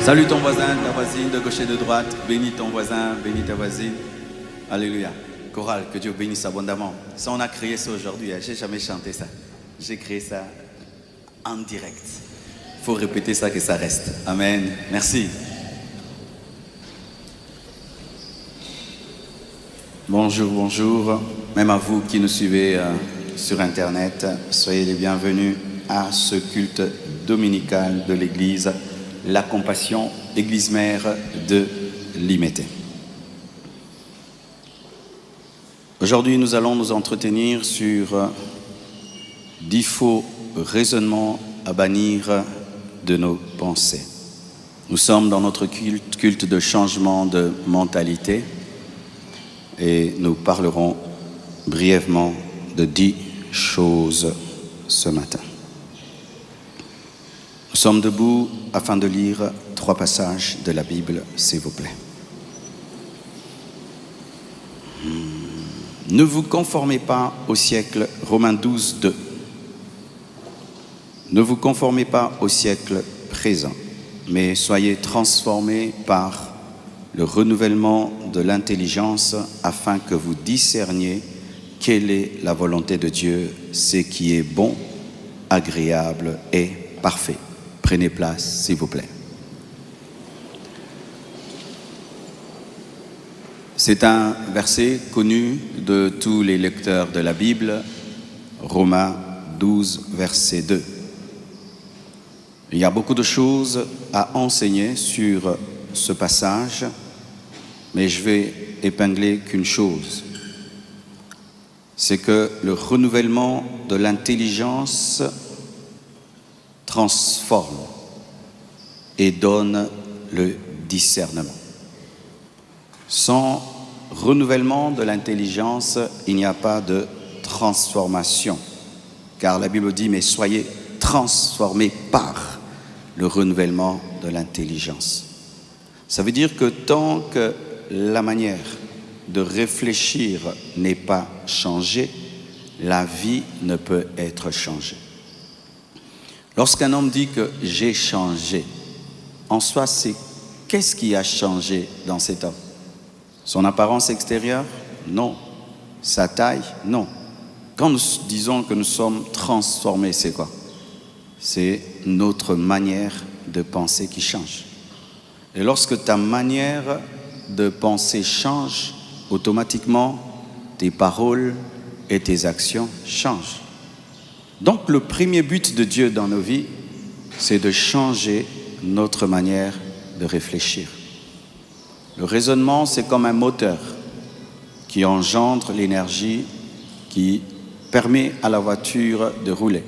Salue ton voisin, ta voisine, de gauche et de droite. Bénis ton voisin, bénis ta voisine. Alléluia. Chorale, que Dieu bénisse abondamment. Ça, on a créé ça aujourd'hui. J'ai jamais chanté ça. J'ai créé ça en direct. Il faut répéter ça, que ça reste. Amen. Merci. Bonjour, bonjour. Même à vous qui nous suivez sur Internet, soyez les bienvenus à ce culte dominical de l'Église, la Compassion, Église Mère de Limete. Aujourd'hui, nous allons nous entretenir sur 10 faux raisonnements à bannir de nos pensées. Nous sommes dans notre culte de changement de mentalité et nous parlerons brièvement de 10 choses ce matin. Nous sommes debout afin de lire 3 passages de la Bible, s'il vous plaît. Ne vous conformez pas au siècle, Romains 12, 2. Ne vous conformez pas au siècle présent, mais soyez transformés par le renouvellement de l'intelligence afin que vous discerniez quelle est la volonté de Dieu, ce qui est bon, agréable et parfait. Prenez place, s'il vous plaît. C'est un verset connu de tous les lecteurs de la Bible, Romains 12, verset 2. Il y a beaucoup de choses à enseigner sur ce passage, mais je vais épingler qu'une chose. C'est que le renouvellement de l'intelligence transforme et donne le discernement. Sans renouvellement de l'intelligence, il n'y a pas de transformation. Car la Bible dit, mais soyez transformés par le renouvellement de l'intelligence. Ça veut dire que tant que la manière de réfléchir n'est pas changée, la vie ne peut être changée. Lorsqu'un homme dit que j'ai changé, en soi, c'est qu'est-ce qui a changé dans cet homme? Son apparence extérieure? Non. Sa taille? Non. Quand nous disons que nous sommes transformés, c'est quoi? C'est notre manière de penser qui change. Et lorsque ta manière de penser change, automatiquement, tes paroles et tes actions changent. Donc, le premier but de Dieu dans nos vies, c'est de changer notre manière de réfléchir. Le raisonnement, c'est comme un moteur qui engendre l'énergie qui permet à la voiture de rouler.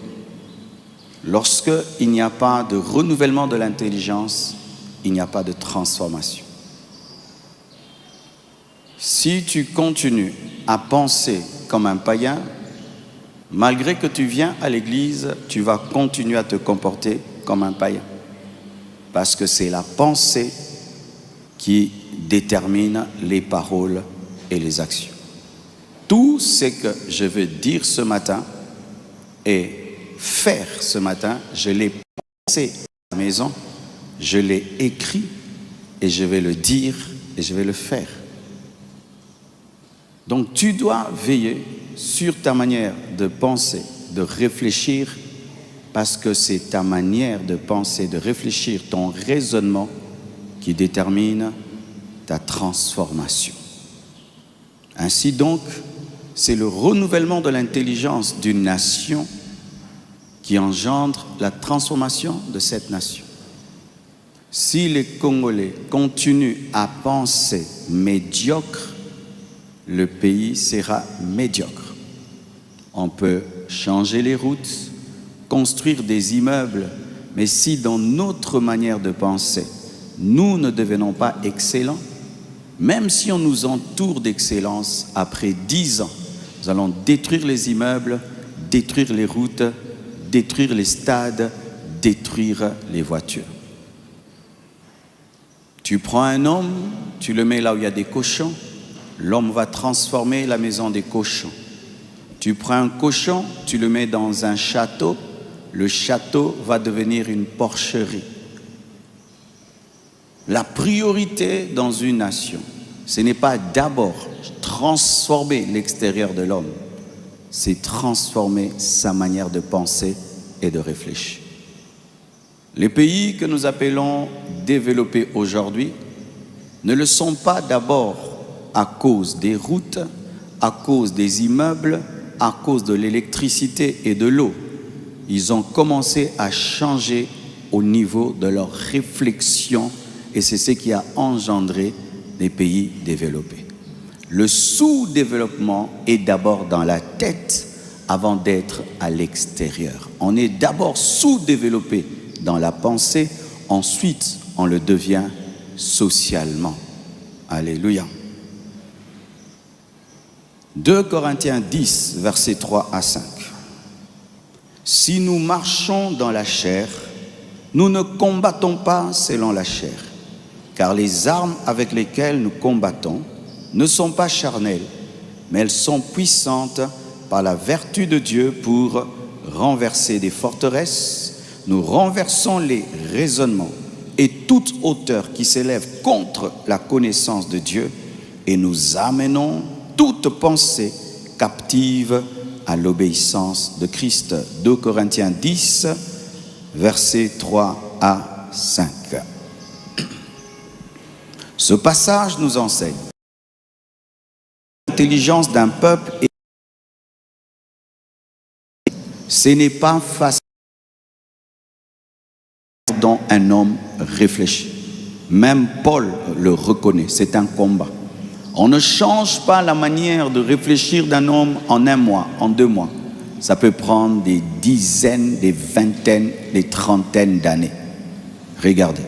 Lorsqu'il n'y a pas de renouvellement de l'intelligence, il n'y a pas de transformation. Si tu continues à penser comme un païen, malgré que tu viens à l'église, tu vas continuer à te comporter comme un païen. Parce que c'est la pensée qui détermine les paroles et les actions. Tout ce que je veux dire ce matin et faire ce matin, je l'ai pensé à la maison, je l'ai écrit et je vais le dire et je vais le faire. Donc tu dois veiller sur ta manière de penser, de réfléchir, parce que c'est ta manière de penser, de réfléchir, ton raisonnement qui détermine ta transformation. Ainsi donc, c'est le renouvellement de l'intelligence d'une nation qui engendre la transformation de cette nation. Si les Congolais continuent à penser médiocre, le pays sera médiocre. On peut changer les routes, construire des immeubles, mais si dans notre manière de penser, nous ne devenons pas excellents, même si on nous entoure d'excellence, après 10 ans, nous allons détruire les immeubles, détruire les routes, détruire les stades, détruire les voitures. Tu prends un homme, tu le mets là où il y a des cochons, l'homme va transformer la maison des cochons. Tu prends un cochon, tu le mets dans un château, le château va devenir une porcherie. la priorité dans une nation, ce n'est pas d'abord transformer l'extérieur de l'homme, c'est transformer sa manière de penser et de réfléchir. Les pays que nous appelons développés aujourd'hui ne le sont pas d'abord à cause des routes, à cause des immeubles, à cause de l'électricité et de l'eau. Ils ont commencé à changer au niveau de leur réflexion et c'est ce qui a engendré des pays développés. Le sous-développement est d'abord dans la tête avant d'être à l'extérieur. On est d'abord sous-développé dans la pensée, ensuite on le devient socialement. Alléluia. 2 Corinthiens 10, versets 3 à 5. Si nous marchons dans la chair, nous ne combattons pas selon la chair, car les armes avec lesquelles nous combattons ne sont pas charnelles, mais elles sont puissantes par la vertu de Dieu pour renverser des forteresses. Nous renversons les raisonnements et toute hauteur qui s'élève contre la connaissance de Dieu et nous amenons toute pensée captive à l'obéissance de Christ. 2 Corinthiens 10, versets 3 à 5. Ce passage nous enseigne l'intelligence d'un peuple et ce n'est pas facile dont un homme réfléchit. Même Paul le reconnaît, c'est un combat. On ne change pas la manière de réfléchir d'un homme en un mois, en 2 mois. Ça peut prendre des dizaines, des vingtaines, des trentaines d'années. Regardez,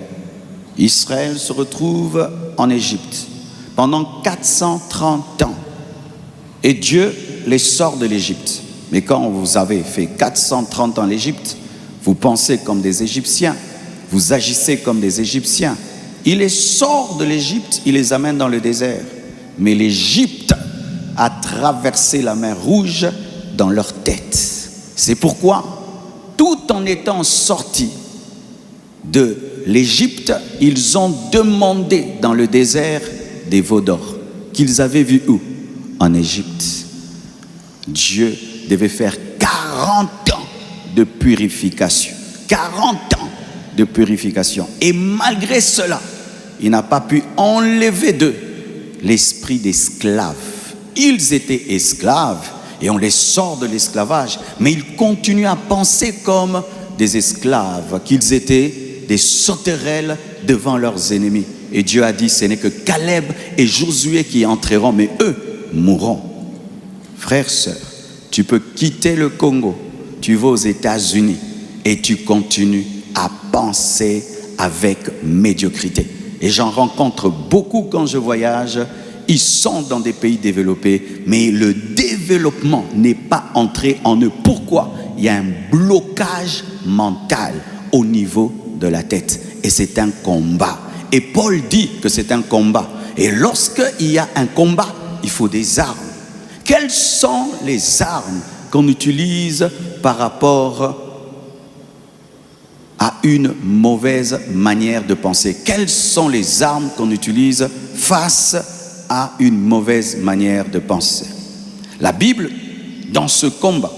Israël se retrouve en Égypte pendant 430 ans. Et Dieu les sort de l'Égypte. Mais quand vous avez fait 430 ans en Égypte, vous pensez comme des Égyptiens, vous agissez comme des Égyptiens. Il les sort de l'Égypte, il les amène dans le désert. Mais l'Égypte a traversé la mer Rouge dans leur tête. C'est pourquoi, tout en étant sortis de l'Égypte, ils ont demandé dans le désert des veaux d'or qu'ils avaient vus où? En Égypte. Dieu devait faire 40 ans de purification. 40 ans de purification. Et malgré cela, il n'a pas pu enlever d'eux l'esprit d'esclave. Ils étaient esclaves et on les sort de l'esclavage, mais ils continuent à penser comme des esclaves, qu'ils étaient des sauterelles devant leurs ennemis. Et Dieu a dit, ce n'est que Caleb et Josué qui entreront, mais eux mourront. Frères, sœurs, tu peux quitter le Congo, tu vas aux États-Unis et tu continues à penser avec médiocrité. Et j'en rencontre beaucoup quand je voyage. Ils sont dans des pays développés, mais le développement n'est pas entré en eux. Pourquoi? Il y a un blocage mental au niveau de la tête. Et c'est un combat. Et Paul dit que c'est un combat. Et lorsqu'il y a un combat, il faut des armes. Quelles sont les armes qu'on utilise par rapport à une mauvaise manière de penser? Quelles sont les armes qu'on utilise face à une mauvaise manière de penser? La Bible, dans ce combat,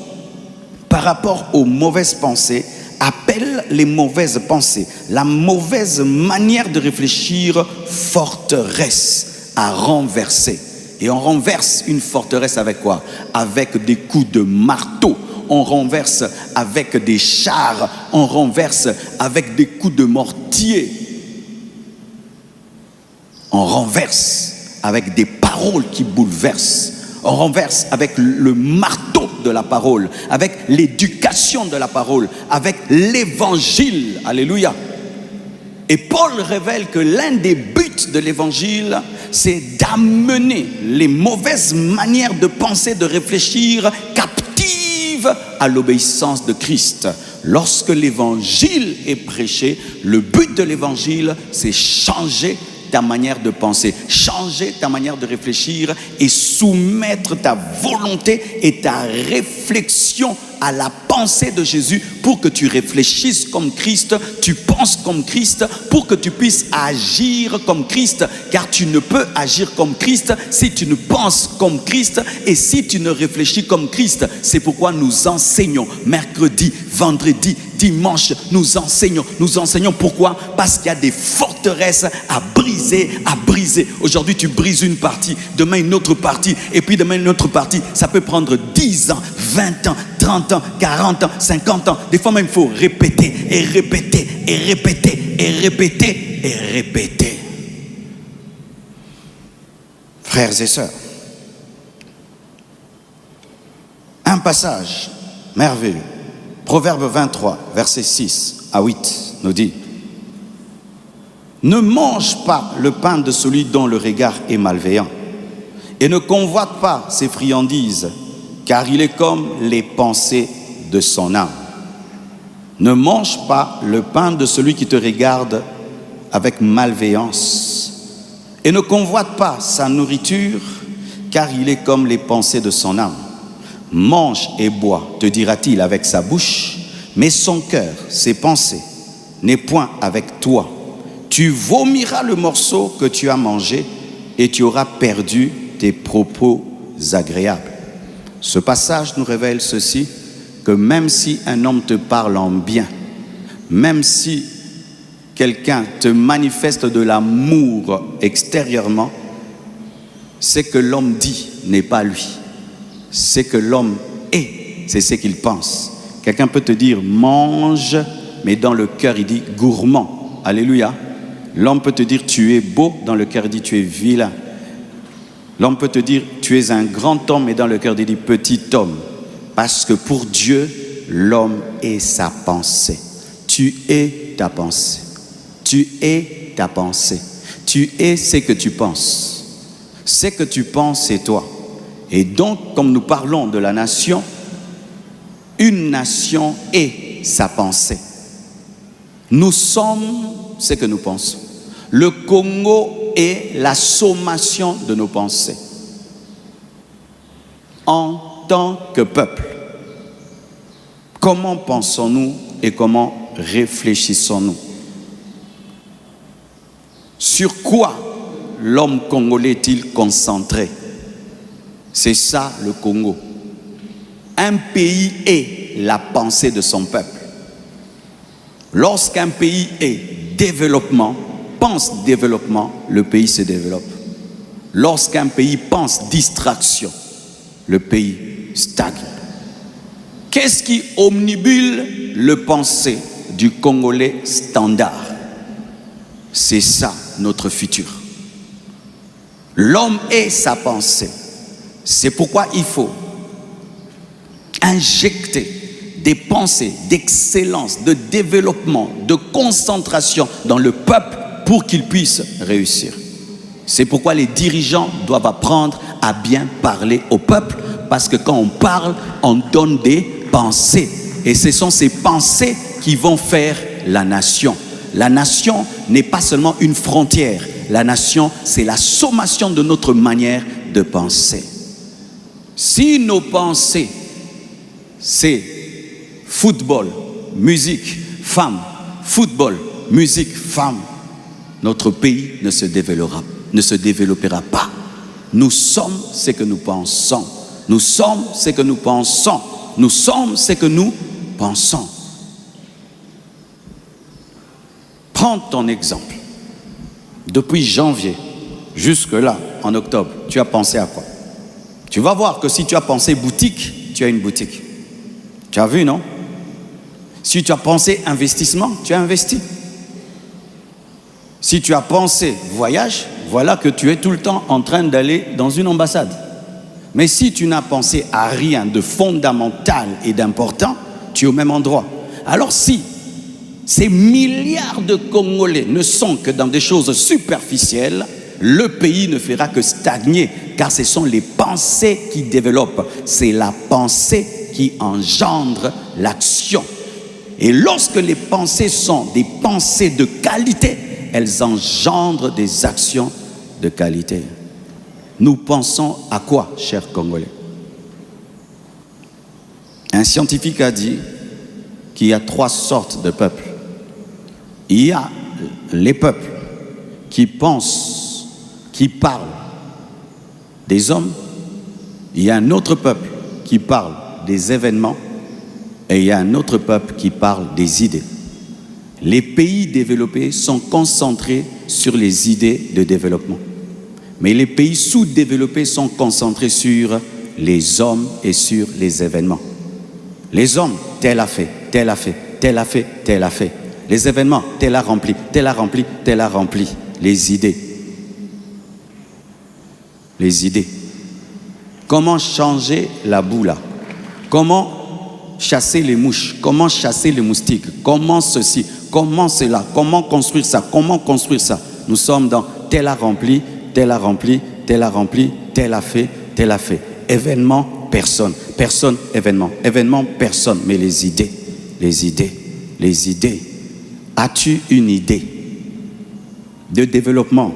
par rapport aux mauvaises pensées, appelle les mauvaises pensées, la mauvaise manière de réfléchir, forteresse à renverser. Et on renverse une forteresse avec quoi? Avec des coups de marteau. On renverse avec des chars. On renverse avec des coups de mortier. On renverse avec des paroles qui bouleversent. On renverse avec le marteau de la parole, avec l'éducation de la parole, avec l'évangile. Alléluia. Et Paul révèle que l'un des buts de l'évangile, c'est d'amener les mauvaises manières de penser, de réfléchir, captives à l'obéissance de Christ. Lorsque l'évangile est prêché, le but de l'évangile, c'est changer ta manière de penser, changer ta manière de réfléchir et soumettre ta volonté et ta réflexion à la pensée de Jésus pour que tu réfléchisses comme Christ, tu penses comme Christ, pour que tu puisses agir comme Christ, car tu ne peux agir comme Christ si tu ne penses comme Christ et si tu ne réfléchis comme Christ. C'est pourquoi nous enseignons mercredi, vendredi, dimanche, nous enseignons. Pourquoi? Parce qu'il y a des forteresses à briser. Aujourd'hui, tu brises une partie, demain une autre partie, et puis demain une autre partie. Ça peut prendre 10 ans, 20 ans, 30 ans, 40 ans, 50 ans. Des fois même, il faut répéter et répéter et répéter et répéter et répéter. Frères et sœurs, un passage merveilleux. Proverbe 23, versets 6 à 8 nous dit: ne mange pas le pain de celui dont le regard est malveillant, et ne convoite pas ses friandises, car il est comme les pensées de son âme. Ne mange pas le pain de celui qui te regarde avec malveillance, et ne convoite pas sa nourriture, car il est comme les pensées de son âme. Mange et bois, te dira-t-il avec sa bouche, mais son cœur, ses pensées, n'est point avec toi. Tu vomiras le morceau que tu as mangé et tu auras perdu tes propos agréables. Ce passage nous révèle ceci, que même si un homme te parle en bien, même si quelqu'un te manifeste de l'amour extérieurement, ce que l'homme dit n'est pas lui. Ce que l'homme est, c'est ce qu'il pense. Quelqu'un peut te dire mange, mais dans le cœur il dit gourmand. Alléluia. L'homme peut te dire tu es beau, dans le cœur il dit tu es vilain. L'homme peut te dire tu es un grand homme, mais dans le cœur il dit petit homme. Parce que pour Dieu, l'homme est sa pensée. Tu es ta pensée. Tu es ta pensée. Tu es ce que tu penses. Ce que tu penses, c'est toi. Et donc, comme nous parlons de la nation, une nation est sa pensée. Nous sommes ce que nous pensons. Le Congo est la sommation de nos pensées. En tant que peuple, comment pensons-nous et comment réfléchissons-nous? Sur quoi l'homme congolais est-il concentré? C'est ça le Congo. Un pays est la pensée de son peuple. Lorsqu'un pays est développement, pense développement, le pays se développe. Lorsqu'un pays pense distraction, le pays stagne. Qu'est-ce qui omnibule le pensée du Congolais standard? C'est ça notre futur. L'homme est sa pensée. C'est pourquoi il faut injecter des pensées d'excellence, de développement, de concentration dans le peuple pour qu'il puisse réussir. C'est pourquoi les dirigeants doivent apprendre à bien parler au peuple, parce que quand on parle, on donne des pensées. Et ce sont ces pensées qui vont faire la nation. La nation n'est pas seulement une frontière. La nation, c'est la sommation de notre manière de penser. Si nos pensées, c'est football, musique, femme, football, musique, femme, notre pays ne se développera pas. Nous sommes ce que nous pensons. Nous sommes ce que nous pensons. Nous sommes ce que nous pensons. Prends ton exemple. Depuis janvier jusque-là, en octobre, tu as pensé à quoi? Tu vas voir que si tu as pensé boutique, tu as une boutique. Tu as vu, non? Si tu as pensé investissement, tu as investi. Si tu as pensé voyage, voilà que tu es tout le temps en train d'aller dans une ambassade. Mais si tu n'as pensé à rien de fondamental et d'important, tu es au même endroit. Alors si ces milliards de Congolais ne sont que dans des choses superficielles, le pays ne fera que stagner, car ce sont les pensées qui développent. C'est la pensée qui engendre l'action. Et lorsque les pensées sont des pensées de qualité, elles engendrent des actions de qualité. Nous pensons à quoi, chers Congolais? Un scientifique a dit qu'il y a 3 sortes de peuples. Il y a les peuples qui pensent, qui parlent des hommes. Il y a un autre peuple qui parle des événements. Et il y a un autre peuple qui parle des idées. Les pays développés sont concentrés sur les idées de développement. Mais les pays sous-développés sont concentrés sur les hommes et sur les événements. Les hommes, tel a fait, tel a fait, tel a fait, tel a fait. Les événements, tel a rempli, tel a rempli, tel a rempli. Les idées. Les idées. Comment changer la boue là? Comment chasser les mouches? Comment chasser les moustiques? Comment ceci? Comment cela? Comment construire ça? Comment construire ça? Nous sommes dans tel a rempli, tel a rempli, tel a rempli, tel a fait, tel a fait. Événement, personne. Personne, événement. Événement, personne. Mais les idées, les idées, les idées. As-tu une idée de développement?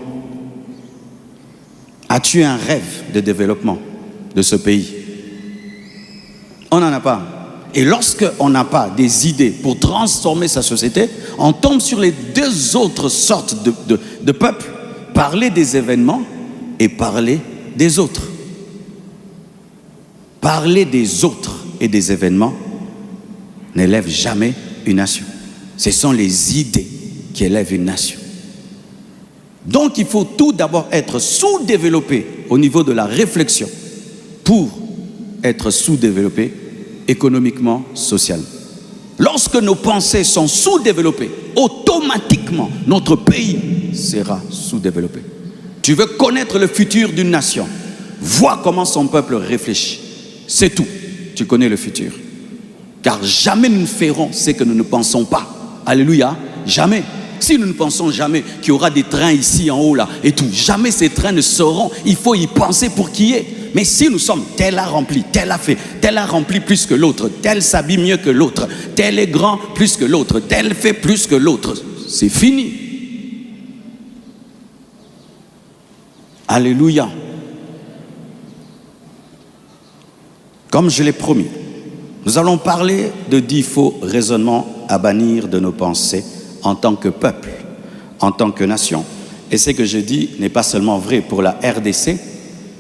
As-tu un rêve de développement de ce pays? On n'en a pas. Et lorsqu'on n'a pas des idées pour transformer sa société, on tombe sur les 2 autres sortes de peuples. Parler des événements et parler des autres. Parler des autres et des événements n'élève jamais une nation. Ce sont les idées qui élèvent une nation. Donc il faut tout d'abord être sous-développé au niveau de la réflexion pour être sous-développé économiquement, socialement. Lorsque nos pensées sont sous-développées, automatiquement notre pays sera sous-développé. Tu veux connaître le futur d'une nation, vois comment son peuple réfléchit. C'est tout. Tu connais le futur. Car jamais nous ne ferons ce que nous ne pensons pas. Alléluia. Jamais. Si nous ne pensons jamais qu'il y aura des trains ici en haut là et tout, jamais ces trains ne seront. Il faut y penser pour qu'il y ait. Mais si nous sommes, tel a rempli, tel a fait, tel a rempli plus que l'autre, tel s'habille mieux que l'autre, tel est grand plus que l'autre, tel fait plus que l'autre, c'est fini. Alléluia. Comme je l'ai promis, nous allons parler de 10 faux raisonnements à bannir de nos pensées en tant que peuple, en tant que nation. Et ce que je dis n'est pas seulement vrai pour la RDC,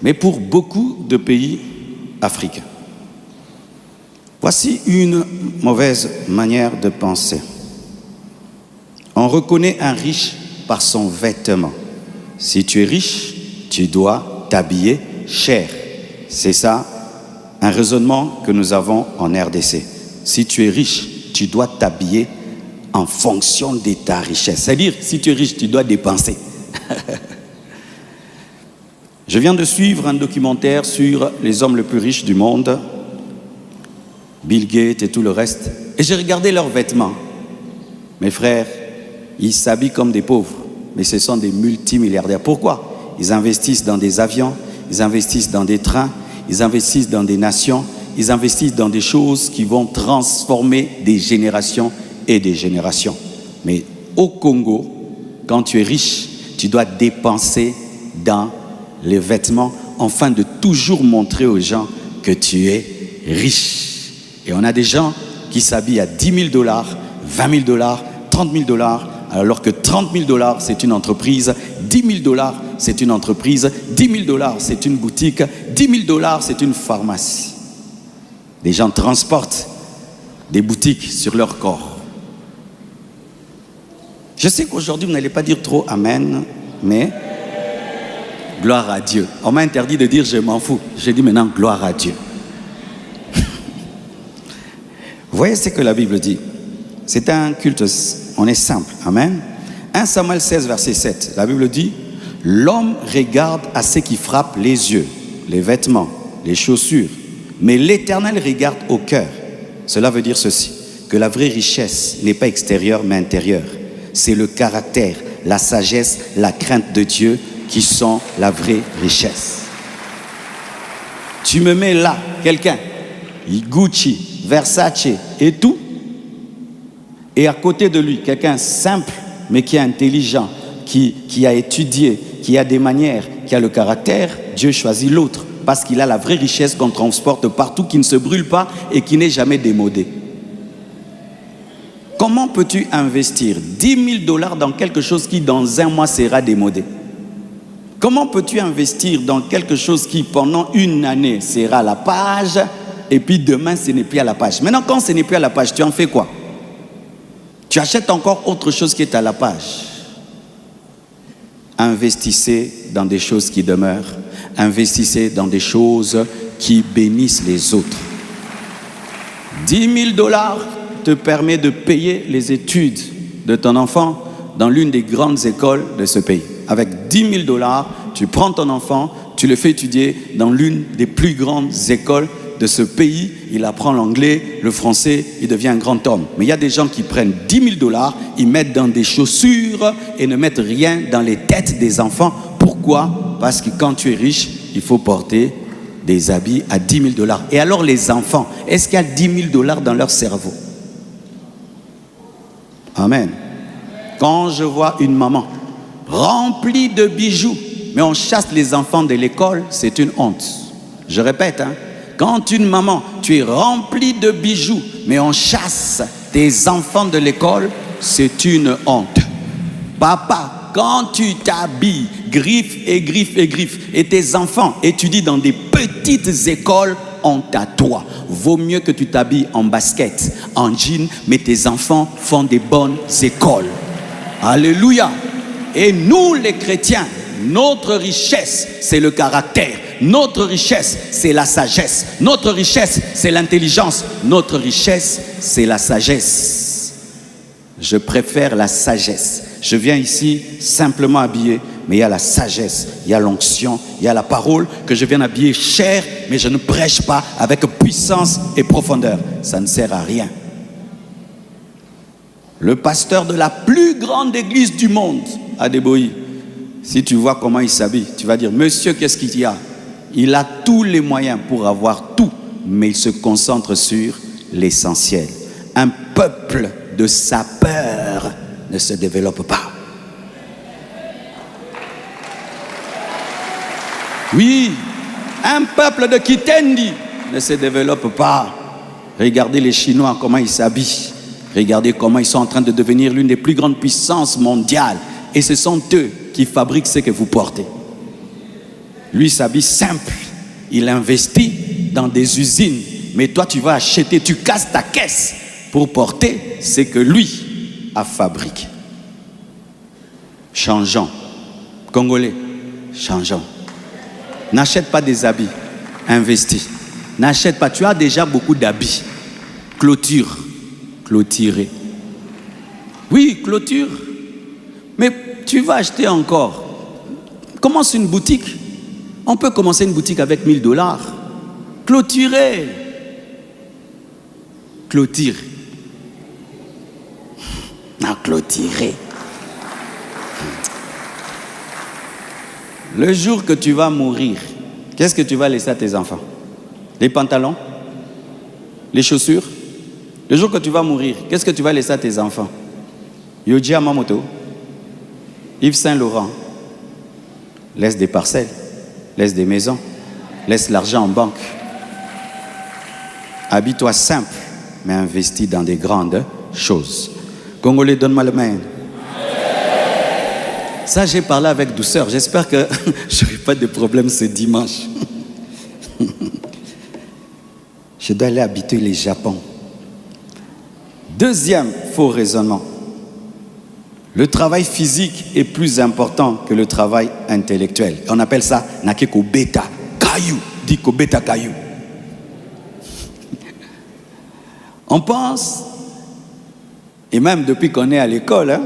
mais pour beaucoup de pays africains. Voici une mauvaise manière de penser. On reconnaît un riche par son vêtement. Si tu es riche, tu dois t'habiller cher. C'est ça, un raisonnement que nous avons en RDC. Si tu es riche, tu dois t'habiller en fonction de ta richesse. C'est-à-dire, si tu es riche, tu dois dépenser. Je viens de suivre un documentaire sur les hommes les plus riches du monde, Bill Gates et tout le reste, et j'ai regardé leurs vêtements. Mes frères, ils s'habillent comme des pauvres, mais ce sont des multimilliardaires. Pourquoi? Ils investissent dans des avions, ils investissent dans des trains, ils investissent dans des nations, ils investissent dans des choses qui vont transformer des générations et des générations. Mais au Congo, quand tu es riche, tu dois dépenser dans les vêtements afin de toujours montrer aux gens que tu es riche. Et on a des gens qui s'habillent à $10 000, $20 000, $30 000, alors que $30 000 c'est une entreprise, $10 000 c'est une entreprise, $10 000 c'est une boutique, $10 000 c'est une pharmacie. Des gens transportent des boutiques sur leur corps. Je sais qu'aujourd'hui vous n'allez pas dire trop amen, mais gloire à Dieu. On m'a interdit de dire je m'en fous. J'ai dit maintenant gloire à Dieu. Vous voyez ce que la Bible dit? C'est un culte, on est simple. Amen. 1 Samuel 16, verset 7. La Bible dit, l'homme regarde à ce qui frappe les yeux, les vêtements, les chaussures. Mais l'Éternel regarde au cœur. Cela veut dire ceci, que la vraie richesse n'est pas extérieure mais intérieure. C'est le caractère, la sagesse, la crainte de Dieu qui sont la vraie richesse. Tu me mets là, quelqu'un, Gucci, Versace et tout, et à côté de lui, quelqu'un simple, mais qui est intelligent, qui a étudié, qui a des manières, qui a le caractère, Dieu choisit l'autre parce qu'il a la vraie richesse qu'on transporte partout, qui ne se brûle pas et qui n'est jamais démodée. Comment peux-tu investir 10 000 $ dans quelque chose qui dans un mois sera démodé? Comment peux-tu investir dans quelque chose qui pendant une année sera à la page et puis demain ce n'est plus à la page? Maintenant quand ce n'est plus à la page, tu en fais quoi? Tu achètes encore autre chose qui est à la page. Investissez dans des choses qui demeurent. Investissez dans des choses qui bénissent les autres. 10 000 $ te permet de payer les études de ton enfant dans l'une des grandes écoles de ce pays. Avec 10 000 $, tu prends ton enfant, tu le fais étudier dans l'une des plus grandes écoles de ce pays. Il apprend l'anglais, le français, il devient un grand homme. Mais il y a des gens qui prennent 10 000 $, ils mettent dans des chaussures et ne mettent rien dans les têtes des enfants. Pourquoi? Parce que quand tu es riche, il faut porter des habits à 10 000 $. Et alors les enfants, est-ce qu'il y a 10 000 $ dans leur cerveau? Amen. Quand je vois une maman remplie de bijoux, mais on chasse les enfants de l'école, c'est une honte. Je répète, quand une maman, tu es remplie de bijoux, mais on chasse tes enfants de l'école, c'est une honte. Papa, quand tu t'habilles, griffes et griffes et griffes, et tes enfants étudient dans des petites écoles, honte à toi. Vaut mieux que tu t'habilles en basket, en jean, mais tes enfants font des bonnes écoles. Alléluia. Et nous les chrétiens, notre richesse, c'est le caractère. Notre richesse, c'est la sagesse. Notre richesse, c'est l'intelligence. Notre richesse, c'est la sagesse. Je préfère la sagesse. Je viens ici simplement habillé, mais il y a la sagesse, il y a l'onction, il y a la parole que je viens habiller cher, mais je ne prêche pas avec puissance et profondeur. Ça ne sert à rien. Le pasteur de la plus grande église du monde, Adeboyi, si tu vois comment il s'habille, tu vas dire, monsieur, qu'est-ce qu'il y a? Il a tous les moyens pour avoir tout, mais il se concentre sur l'essentiel. Un peuple de sapeurs ne se développe pas. Oui, un peuple de Kitendi ne se développe pas. Regardez les Chinois, comment ils s'habillent. Regardez comment ils sont en train de devenir l'une des plus grandes puissances mondiales. Et ce sont eux qui fabriquent ce que vous portez. Lui s'habille simple. Il investit dans des usines. Mais toi, tu vas acheter, tu casses ta caisse pour porter ce que lui a fabriqué. Changeons. Congolais, changeons. N'achète pas des habits, investis. N'achète pas, tu as déjà beaucoup d'habits. Clôture, clôturer. Oui, clôture. Mais tu vas acheter encore. Commence une boutique. On peut commencer une boutique avec 1 000 $. Clôturer. Clôture. Non, clôturer. Le jour que tu vas mourir, qu'est-ce que tu vas laisser à tes enfants? Les pantalons? Les chaussures? Le jour que tu vas mourir, qu'est-ce que tu vas laisser à tes enfants? Yoji Amamoto, Yves Saint-Laurent, laisse des parcelles, laisse des maisons, laisse l'argent en banque. Habille-toi simple, mais investis dans des grandes choses. Congolais, donne-moi la main. Ça, j'ai parlé avec douceur. J'espère que je n'aurai pas de problème ce dimanche. Je dois aller habiter le Japon. Deuxième faux raisonnement. Le travail physique est plus important que le travail intellectuel. On appelle ça Nakeko Beta Kayu. Diko Beta Kayu. On pense, et même depuis qu'on est à l'école,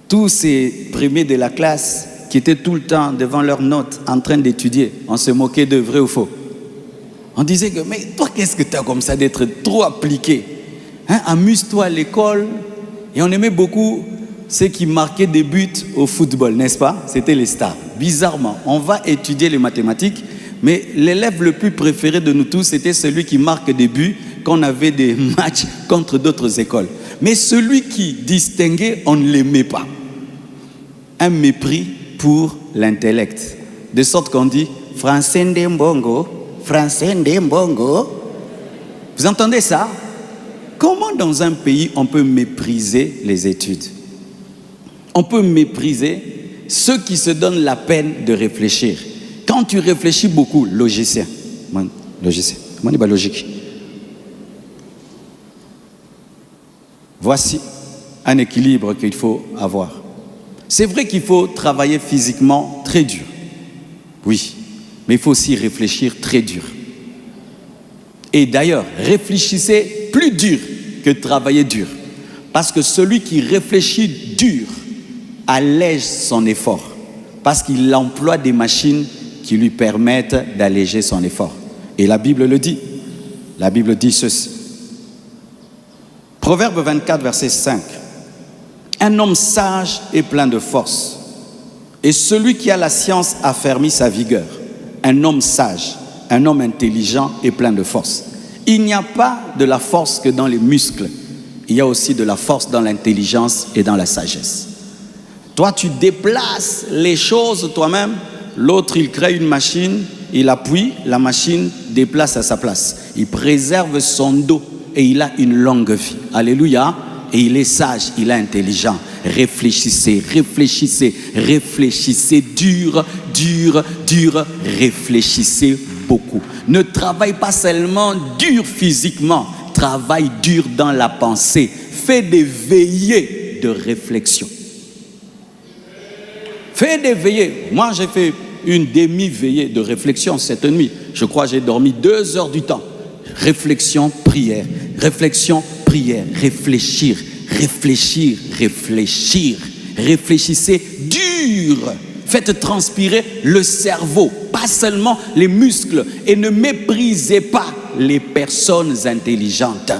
tous ces premiers de la classe qui étaient tout le temps devant leurs notes en train d'étudier, on se moquait de vrai ou faux. On disait que, mais toi, qu'est-ce que tu as comme ça d'être trop appliqué? Amuse-toi à l'école. Et on aimait beaucoup ceux qui marquaient des buts au football, n'est-ce pas? C'était les stars. Bizarrement, on va étudier les mathématiques, mais l'élève le plus préféré de nous tous, c'était celui qui marque des buts quand on avait des matchs contre d'autres écoles. Mais celui qui distinguait, on ne l'aimait pas. un mépris pour l'intellect. De sorte qu'on dit français ndembongo, français ndembongo. Vous entendez ça? Comment dans un pays on peut mépriser les études? On peut mépriser ceux qui se donnent la peine de réfléchir. Quand tu réfléchis beaucoup, logicien, comment dire logique? Voici un équilibre qu'il faut avoir. C'est vrai qu'il faut travailler physiquement très dur. Oui, mais il faut aussi réfléchir très dur. Et d'ailleurs, réfléchissez plus dur que travailler dur. Parce que celui qui réfléchit dur allège son effort. Parce qu'il emploie des machines qui lui permettent d'alléger son effort. Et la Bible le dit. La Bible dit ceci. Proverbe 24, verset 5. Un homme sage est plein de force. Et celui qui a la science affermit sa vigueur. Un homme sage, un homme intelligent est plein de force. Il n'y a pas de la force que dans les muscles. Il y a aussi de la force dans l'intelligence et dans la sagesse. Toi, tu déplaces les choses toi-même. L'autre, il crée une machine, il appuie, la machine déplace à sa place. Il préserve son dos et il a une longue vie. Alléluia. Et il est sage, il est intelligent. Réfléchissez, réfléchissez, réfléchissez dur, dur, dur. Réfléchissez beaucoup. Ne travaille pas seulement dur physiquement, travaille dur dans la pensée. Fais des veillées de réflexion. Fais des veillées. Moi, j'ai fait une demi-veillée de réflexion cette nuit. Je crois que j'ai dormi 2 heures du temps. Réflexion, prière. Réflexion, prière. Réfléchir, réfléchir, réfléchir. Réfléchissez dur. Faites transpirer le cerveau, pas seulement les muscles. Et ne méprisez pas les personnes intelligentes.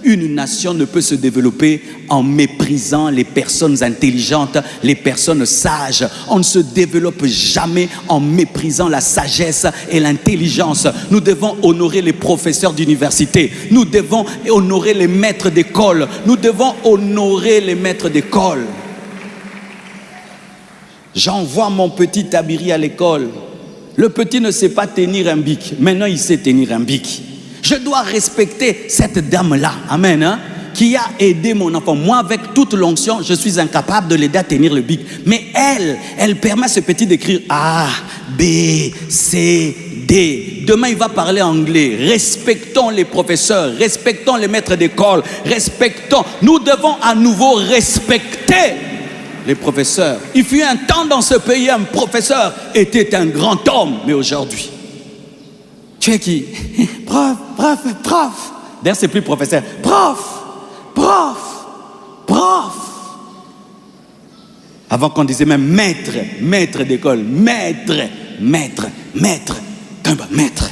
Une nation ne peut se développer en méprisant les personnes intelligentes, les personnes sages. On ne se développe jamais en méprisant la sagesse et l'intelligence. Nous devons honorer les professeurs d'université. Nous devons honorer les maîtres d'école. Nous devons honorer les maîtres d'école. J'envoie mon petit Tabiri à l'école. Le petit ne sait pas tenir un bic. Maintenant, il sait tenir un bic. Je dois respecter cette dame-là, amen, hein, qui a aidé mon enfant. Moi, avec toute l'onction, je suis incapable de l'aider à tenir le bic. Mais elle permet à ce petit d'écrire A, B, C, D. Demain, il va parler anglais. Respectons les professeurs, respectons les maîtres d'école, respectons. Nous devons à nouveau respecter les professeurs. Il fut un temps dans ce pays, un professeur était un grand homme, mais aujourd'hui, tu es qui? Prof, prof, prof. D'ailleurs, c'est plus professeur. Prof, prof, prof. Avant qu'on disait même maître, maître d'école, maître, maître, maître, maître,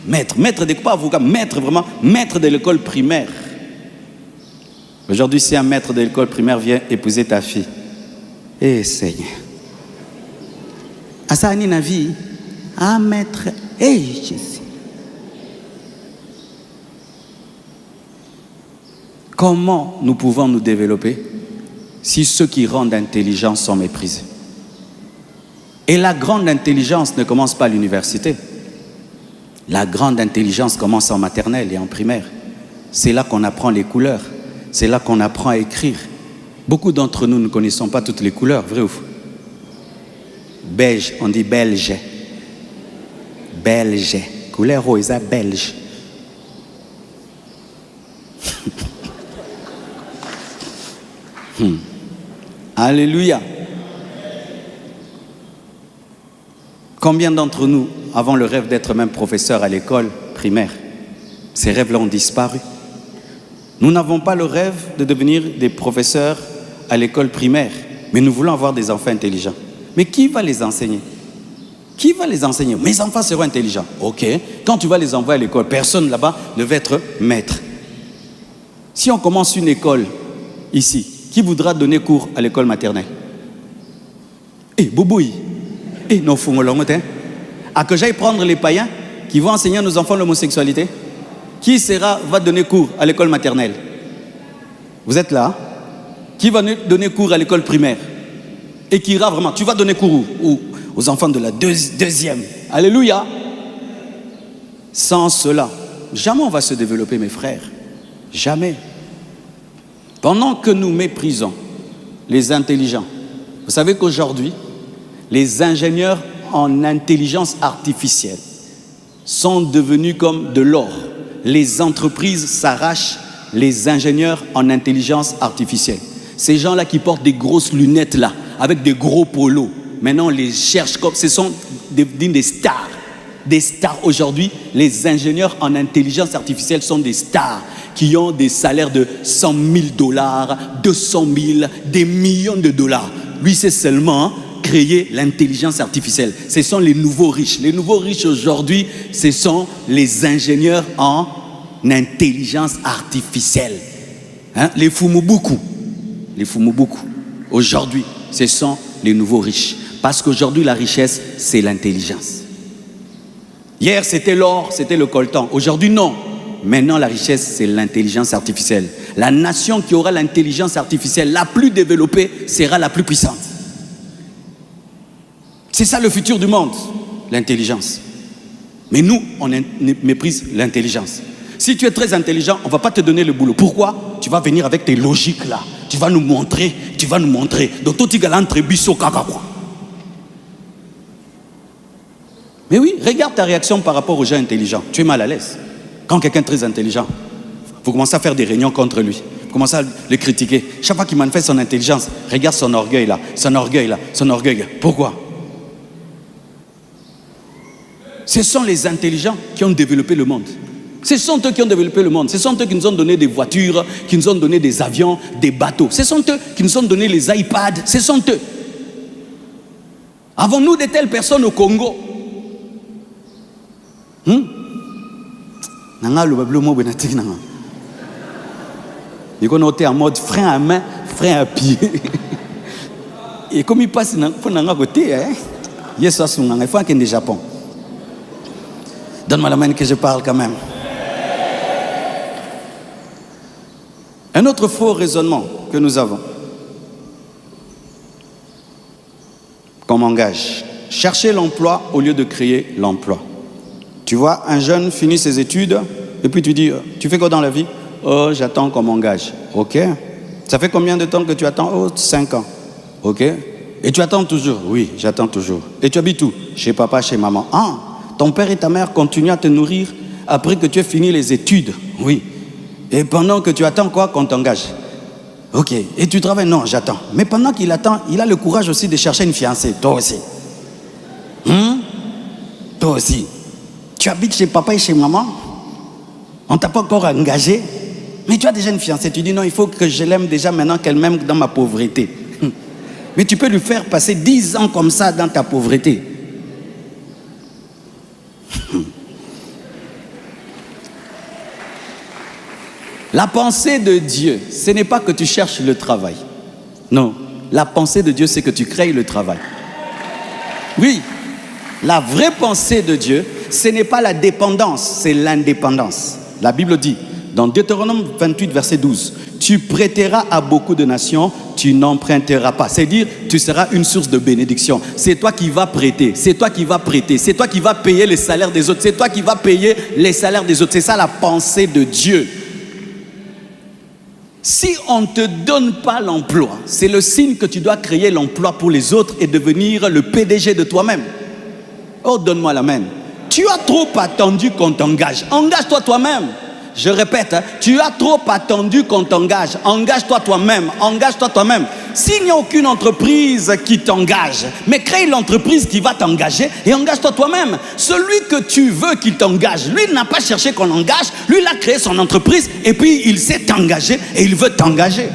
maître, maître d'école, pas avocat, maître vraiment, maître de l'école primaire. Aujourd'hui, si un maître de l'école primaire vient épouser ta fille, eh Seigneur, à ça, na vie, ah maître, eh Jésus. Comment nous pouvons nous développer si ceux qui rendent intelligents sont méprisés? Et la grande intelligence ne commence pas à l'université. La grande intelligence commence en maternelle et en primaire. C'est là qu'on apprend les couleurs. C'est là qu'on apprend à écrire. Beaucoup d'entre nous ne connaissons pas toutes les couleurs, vrai ou faux? Belge, on dit belge. Belge. Couleur rose, belge. Alléluia. Combien d'entre nous avons le rêve d'être même professeur à l'école primaire? Ces rêves-là ont disparu. Nous n'avons pas le rêve de devenir des professeurs à l'école primaire, mais nous voulons avoir des enfants intelligents. Mais qui va les enseigner? Qui va les enseigner? Mes enfants seront intelligents. Ok. Quand tu vas les envoyer à l'école, personne là-bas ne va être maître. Si on commence une école ici, qui voudra donner cours à l'école maternelle? Eh, Bouboui. Eh, non, Fongolongote. À que j'aille prendre les païens qui vont enseigner à nos enfants l'homosexualité? Qui va donner cours à l'école maternelle? Vous êtes là? Qui va donner cours à l'école primaire? et qui ira vraiment. Tu vas donner cours aux enfants de la deuxième. Alléluia. Sans cela, jamais on va se développer, mes frères. Jamais. Pendant que nous méprisons les intelligents, vous savez qu'aujourd'hui, les ingénieurs en intelligence artificielle sont devenus comme de l'or. Les entreprises s'arrachent les ingénieurs en intelligence artificielle. Ces gens-là qui portent des grosses lunettes là, avec des gros polos, maintenant on les cherche comme... Ce sont des stars. Des stars aujourd'hui, les ingénieurs en intelligence artificielle sont des stars qui ont des salaires de 100 000 $, 200 000, des millions de dollars. Lui, c'est seulement créer l'intelligence artificielle. Ce sont les nouveaux riches. Les nouveaux riches aujourd'hui, ce sont les ingénieurs en intelligence artificielle. Hein? Les Fumubuku. Les Fumubuku. Aujourd'hui, ce sont les nouveaux riches. Parce qu'aujourd'hui, la richesse, c'est l'intelligence. Hier, c'était l'or, c'était le coltan. Aujourd'hui, non. Maintenant, la richesse, c'est l'intelligence artificielle. La nation qui aura l'intelligence artificielle la plus développée sera la plus puissante. C'est ça le futur du monde, l'intelligence. Mais nous, on méprise l'intelligence. Si tu es très intelligent, on ne va pas te donner le boulot. Pourquoi? Tu vas venir avec tes logiques là. Tu vas nous montrer. Donc, tout est entre biso kaka quoi. Mais oui, regarde ta réaction par rapport aux gens intelligents. Tu es mal à l'aise. Quand quelqu'un est très intelligent, vous commencez à faire des réunions contre lui. Vous commencez à le critiquer. Chaque fois qu'il manifeste son intelligence, regarde son orgueil là, son orgueil. Pourquoi? Ce sont les intelligents qui ont développé le monde. Ce sont eux qui ont développé le monde. Ce sont eux qui nous ont donné des voitures, qui nous ont donné des avions, des bateaux. Ce sont eux qui nous ont donné les iPads. Ce sont eux. Avons-nous de telles personnes au Congo? Il est en mode frein à main, frein à pied. Et comme il passe pour n'en côté, il faut qu'il y ait Japon. Donne-moi la main que je parle quand même. Un autre faux raisonnement que nous avons, comme engage, chercher l'emploi au lieu de créer l'emploi. Tu vois, un jeune finit ses études et puis tu dis, tu fais quoi dans la vie? Oh, j'attends qu'on m'engage. Ok. Ça fait combien de temps que tu attends? Oh, 5 ans. Ok. Et tu attends toujours? Oui, j'attends toujours. Et tu habites où? Chez papa, chez maman. Ah, ton père et ta mère continuent à te nourrir après que tu aies fini les études? Oui. Et pendant que tu attends quoi? Qu'on t'engage? Ok. Et tu travailles? Non, j'attends. Mais pendant qu'il attend, il a le courage aussi de chercher une fiancée. Toi aussi. Toi aussi. Tu habites chez papa et chez maman? On ne t'a pas encore engagé? Mais tu as déjà une fiancée. Tu dis non, il faut que je l'aime déjà maintenant qu'elle m'aime dans ma pauvreté. Mais tu peux lui faire passer 10 ans comme ça dans ta pauvreté. La pensée de Dieu, ce n'est pas que tu cherches le travail. Non, la pensée de Dieu, c'est que tu crées le travail. Oui, la vraie pensée de Dieu, ce n'est pas la dépendance, c'est l'indépendance. La Bible dit, dans Deutéronome 28, verset 12, « Tu prêteras à beaucoup de nations, tu n'emprunteras pas. » C'est-à-dire, tu seras une source de bénédiction. C'est toi qui vas prêter, c'est toi qui vas prêter, c'est toi qui vas payer les salaires des autres, c'est toi qui vas payer les salaires des autres. C'est ça la pensée de Dieu. Si on ne te donne pas l'emploi, c'est le signe que tu dois créer l'emploi pour les autres et devenir le PDG de toi-même. Oh, donne-moi la main. Tu as trop attendu qu'on t'engage. Engage-toi toi-même. Je répète, tu as trop attendu qu'on t'engage. Engage-toi toi-même. Engage-toi toi-même. S'il n'y a aucune entreprise qui t'engage, mais crée l'entreprise qui va t'engager et engage-toi toi-même. Celui que tu veux qu'il t'engage, lui n'a pas cherché qu'on l'engage. Lui, il a créé son entreprise et puis il s'est engagé et il veut t'engager.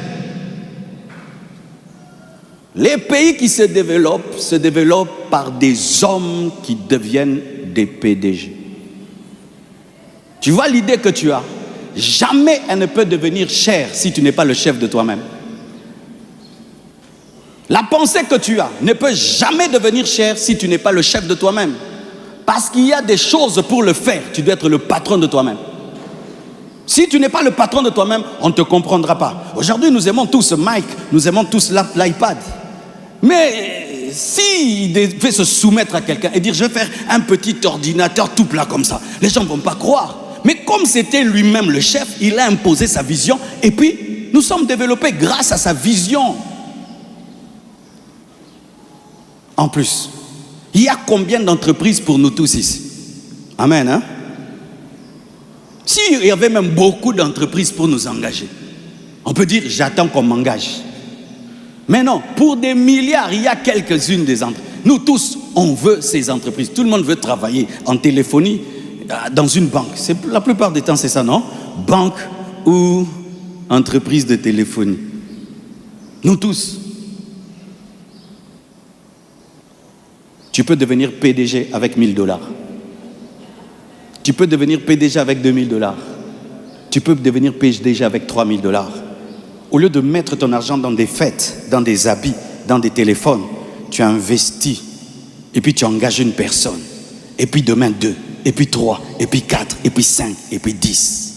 Les pays qui se développent par des hommes qui deviennent des PDG. Tu vois l'idée que tu as? Jamais elle ne peut devenir chère si tu n'es pas le chef de toi-même. La pensée que tu as ne peut jamais devenir chère si tu n'es pas le chef de toi-même. Parce qu'il y a des choses pour le faire, tu dois être le patron de toi-même. Si tu n'es pas le patron de toi-même, on ne te comprendra pas. Aujourd'hui, nous aimons tous Mike, nous aimons tous l'iPad. Mais s'il devait se soumettre à quelqu'un et dire je vais faire un petit ordinateur tout plat comme ça, les gens ne vont pas croire. Mais comme c'était lui-même le chef, il a imposé sa vision et puis nous sommes développés grâce à sa vision. En plus, il y a combien d'entreprises pour nous tous ici? Amen, hein? S'il y avait même beaucoup d'entreprises pour nous engager, on peut dire j'attends qu'on m'engage. Mais non, pour des milliards, il y a quelques-unes des entreprises. Nous tous, on veut ces entreprises. Tout le monde veut travailler en téléphonie dans une banque. La plupart des temps, c'est ça, non? Banque ou entreprise de téléphonie. Nous tous. Tu peux devenir PDG avec $1000. Tu peux devenir PDG avec $2000. Tu peux devenir PDG avec $3000. Au lieu de mettre ton argent dans des fêtes, dans des habits, dans des téléphones, tu investis et puis tu engages une personne. Et puis demain 2, et puis 3, et puis 4, et puis 5, et puis 10.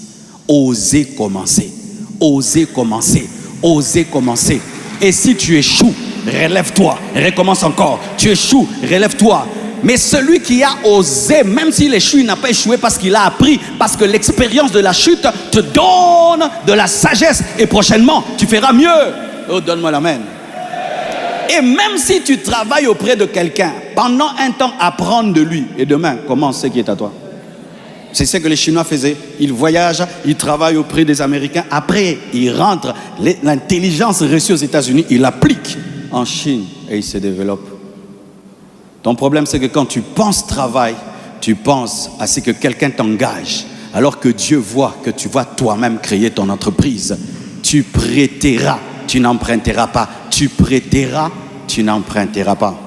Osez commencer. Osez commencer. Osez commencer. Et si tu échoues, relève-toi, recommence encore. Tu échoues, relève-toi. Mais celui qui a osé, même s'il échoue, il n'a pas échoué parce qu'il a appris, parce que l'expérience de la chute te donne de la sagesse. Et prochainement, tu feras mieux. Oh, donne-moi l'amen. Et même si tu travailles auprès de quelqu'un, pendant un temps, apprendre de lui. Et demain, commence ce qui est à toi. C'est ce que les Chinois faisaient. Ils voyagent, ils travaillent auprès des Américains. Après, ils rentrent. L'intelligence reçue aux États-Unis, ils l'appliquent en Chine et ils se développent. Ton problème, c'est que quand tu penses travail, tu penses à ce que quelqu'un t'engage. Alors que Dieu voit que tu vas toi-même créer ton entreprise. Tu prêteras, tu n'emprunteras pas. Tu prêteras, tu n'emprunteras pas.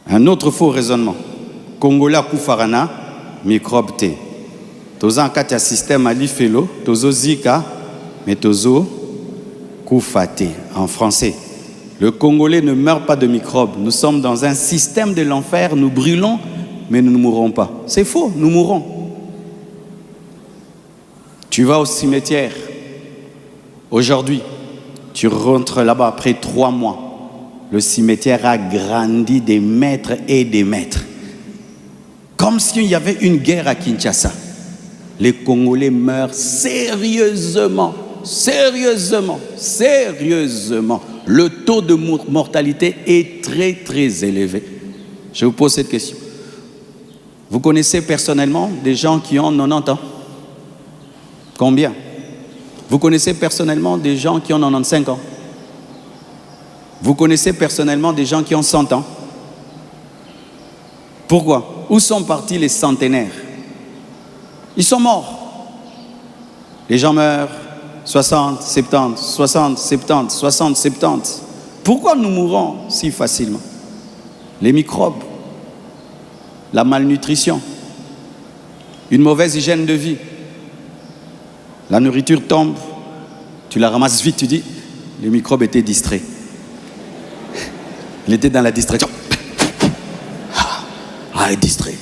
Un autre faux raisonnement. Congolais Koufarana, microbe T. Tozo en katia système ali felo, tozo zika, mais tozo Koufate en français. Le Congolais ne meurt pas de microbes. Nous sommes dans un système de l'enfer, nous brûlons, mais nous ne mourrons pas. C'est faux, nous mourrons. Tu vas au cimetière. Aujourd'hui, tu rentres là-bas après 3 mois. Le cimetière a grandi des mètres et des mètres. Comme s'il y avait une guerre à Kinshasa. Les Congolais meurent sérieusement. Sérieusement. Le taux de mortalité est très très élevé. Je vous pose cette question. Vous connaissez personnellement des gens qui ont 90 ans? Combien? Vous connaissez personnellement des gens qui ont 95 ans? Vous connaissez personnellement des gens qui ont 100 ans? Pourquoi? Où sont partis les centenaires? Ils sont morts. Les gens meurent 60, 70, 60, 70, 60, 70. Pourquoi nous mourons si facilement? Les microbes, la malnutrition, une mauvaise hygiène de vie. La nourriture tombe, tu la ramasses vite, tu dis, les microbes étaient distraits. Il était dans la distraction. Ah, il est distrait.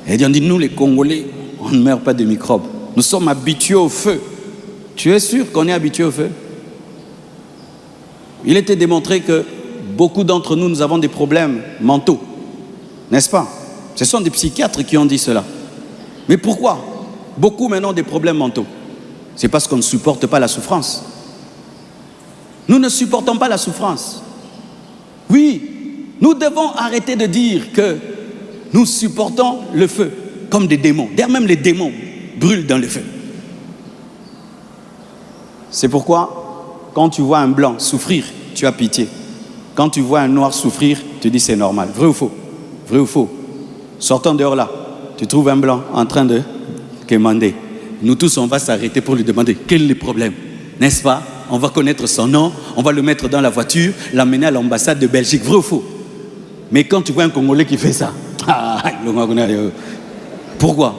Et on dit, nous les Congolais, on ne meurt pas de microbes. Nous sommes habitués au feu. Tu es sûr qu'on est habitué au feu? Il était démontré que beaucoup d'entre nous, nous avons des problèmes mentaux. N'est-ce pas? Ce sont des psychiatres qui ont dit cela. Mais pourquoi? Beaucoup maintenant ont des problèmes mentaux. C'est parce qu'on ne supporte pas la souffrance. Nous ne supportons pas la souffrance. Oui, nous devons arrêter de dire que nous supportons le feu comme des démons. D'ailleurs, même les démons brûlent dans le feu. C'est pourquoi, quand tu vois un blanc souffrir, tu as pitié. Quand tu vois un noir souffrir, tu dis c'est normal. Vrai ou faux? Vrai ou faux? Sortons dehors là. Tu trouves un blanc en train de quémander. Nous tous, on va s'arrêter pour lui demander quel est le problème. N'est-ce pas? On va connaître son nom, on va le mettre dans la voiture, l'amener à l'ambassade de Belgique. Vrai ou faux? Mais quand tu vois un Congolais qui fait ça, pourquoi?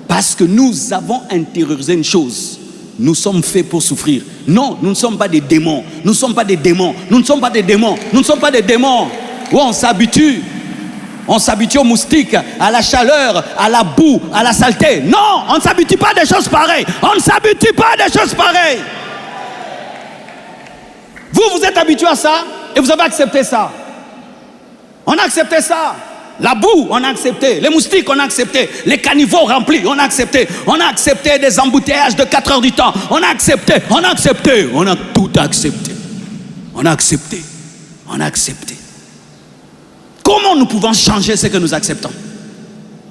Parce que nous avons intériorisé une chose. Nous sommes faits pour souffrir. Non, nous ne sommes pas des démons. Nous ne sommes pas des démons. Nous ne sommes pas des démons. Nous ne sommes pas des démons. Oh, on s'habitue. On s'habitue aux moustiques, à la chaleur, à la boue, à la saleté. Non, on ne s'habitue pas à des choses pareilles. On ne s'habitue pas à des choses pareilles. Vous êtes habitué à ça et vous avez accepté ça. On a accepté ça. La boue, on a accepté. Les moustiques, on a accepté. Les caniveaux remplis, on a accepté. On a accepté des embouteillages de 4 heures du temps. On a accepté, on a accepté. On a tout accepté. On a accepté. On a accepté. Comment nous pouvons changer ce que nous acceptons?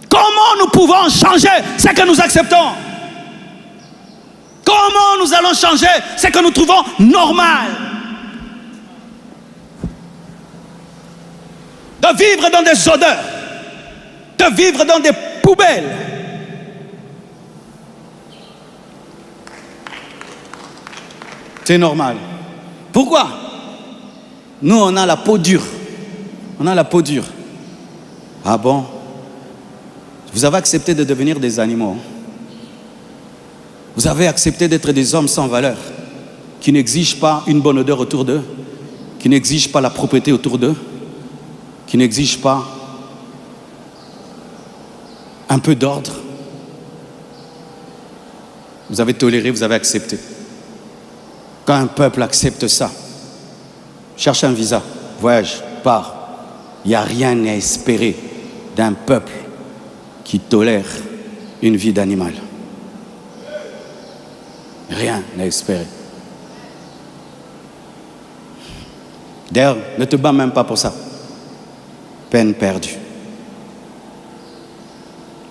Comment nous pouvons changer ce que nous acceptons? Comment nous allons changer ce que nous trouvons normal? De vivre dans des odeurs, de vivre dans des poubelles. C'est normal. Pourquoi? Nous, on a la peau dure. On a la peau dure. Ah bon? Vous avez accepté de devenir des animaux. Vous avez accepté d'être des hommes sans valeur, qui n'exigent pas une bonne odeur autour d'eux, qui n'exigent pas la propreté autour d'eux, qui n'exigent pas un peu d'ordre. Vous avez toléré, vous avez accepté. Quand un peuple accepte ça, cherche un visa, voyage, part. Il n'y a rien à espérer d'un peuple qui tolère une vie d'animal. Rien à espérer. D'ailleurs, ne te bats même pas pour ça. Peine perdue.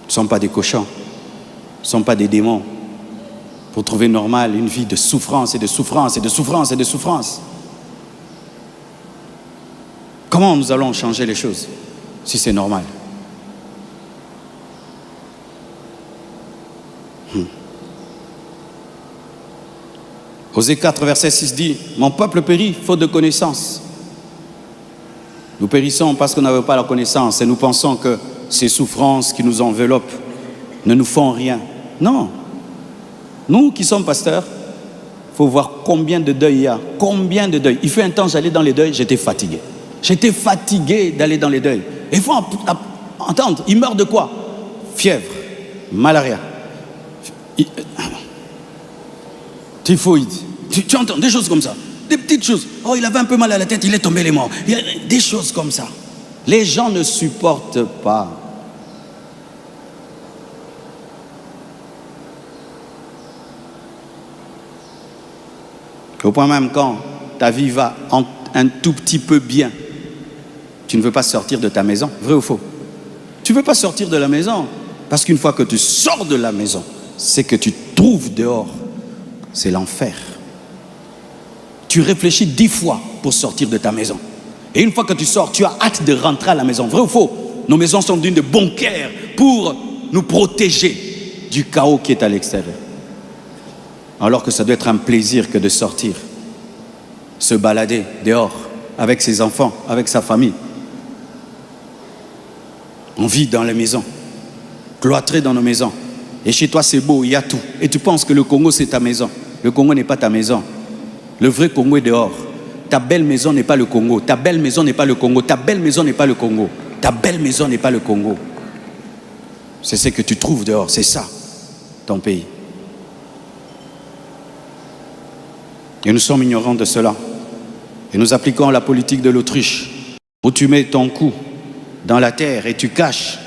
Nous ne sommes pas des cochons. Nous ne sommes pas des démons. Pour trouver normal une vie de souffrance et de souffrance et de souffrance et de souffrance. Comment nous allons changer les choses si c'est normal? Osée 4, verset 6 dit, « Mon peuple périt, faute de connaissance. » Nous périssons parce qu'on n'avait pas la connaissance et nous pensons que ces souffrances qui nous enveloppent ne nous font rien. Non. Nous qui sommes pasteurs, il faut voir combien de deuil il y a. Combien de deuil. Il fait un temps, j'allais dans les deuils, j'étais fatigué. J'étais fatigué d'aller dans les deuils. Et il faut entendre, il meurt de quoi? Fièvre, malaria, typhoïde. Tu entends des choses comme ça. Des petites choses. Oh, il avait un peu mal à la tête, il est tombé, il est mort. Il y a des choses comme ça. Les gens ne supportent pas. Au point même quand ta vie va un tout petit peu bien, tu ne veux pas sortir de ta maison, vrai ou faux? Tu ne veux pas sortir de la maison, parce qu'une fois que tu sors de la maison, c'est que tu trouves dehors, c'est l'enfer. Tu réfléchis 10 fois pour sortir de ta maison. Et une fois que tu sors, tu as hâte de rentrer à la maison, vrai ou faux? Nos maisons sont d'une de bunkers pour nous protéger du chaos qui est à l'extérieur. Alors que ça doit être un plaisir que de sortir, se balader dehors, avec ses enfants, avec sa famille. On vit dans les maisons, cloîtrés dans nos maisons. Et chez toi, c'est beau, il y a tout. Et tu penses que le Congo, c'est ta maison. Le Congo n'est pas ta maison. Le vrai Congo est dehors. Ta belle maison n'est pas le Congo. Ta belle maison n'est pas le Congo. Ta belle maison n'est pas le Congo. Ta belle maison n'est pas le Congo. C'est ce que tu trouves dehors. C'est ça, ton pays. Et nous sommes ignorants de cela. Et nous appliquons la politique de l'autruche, où tu mets ton cou dans la terre et tu caches.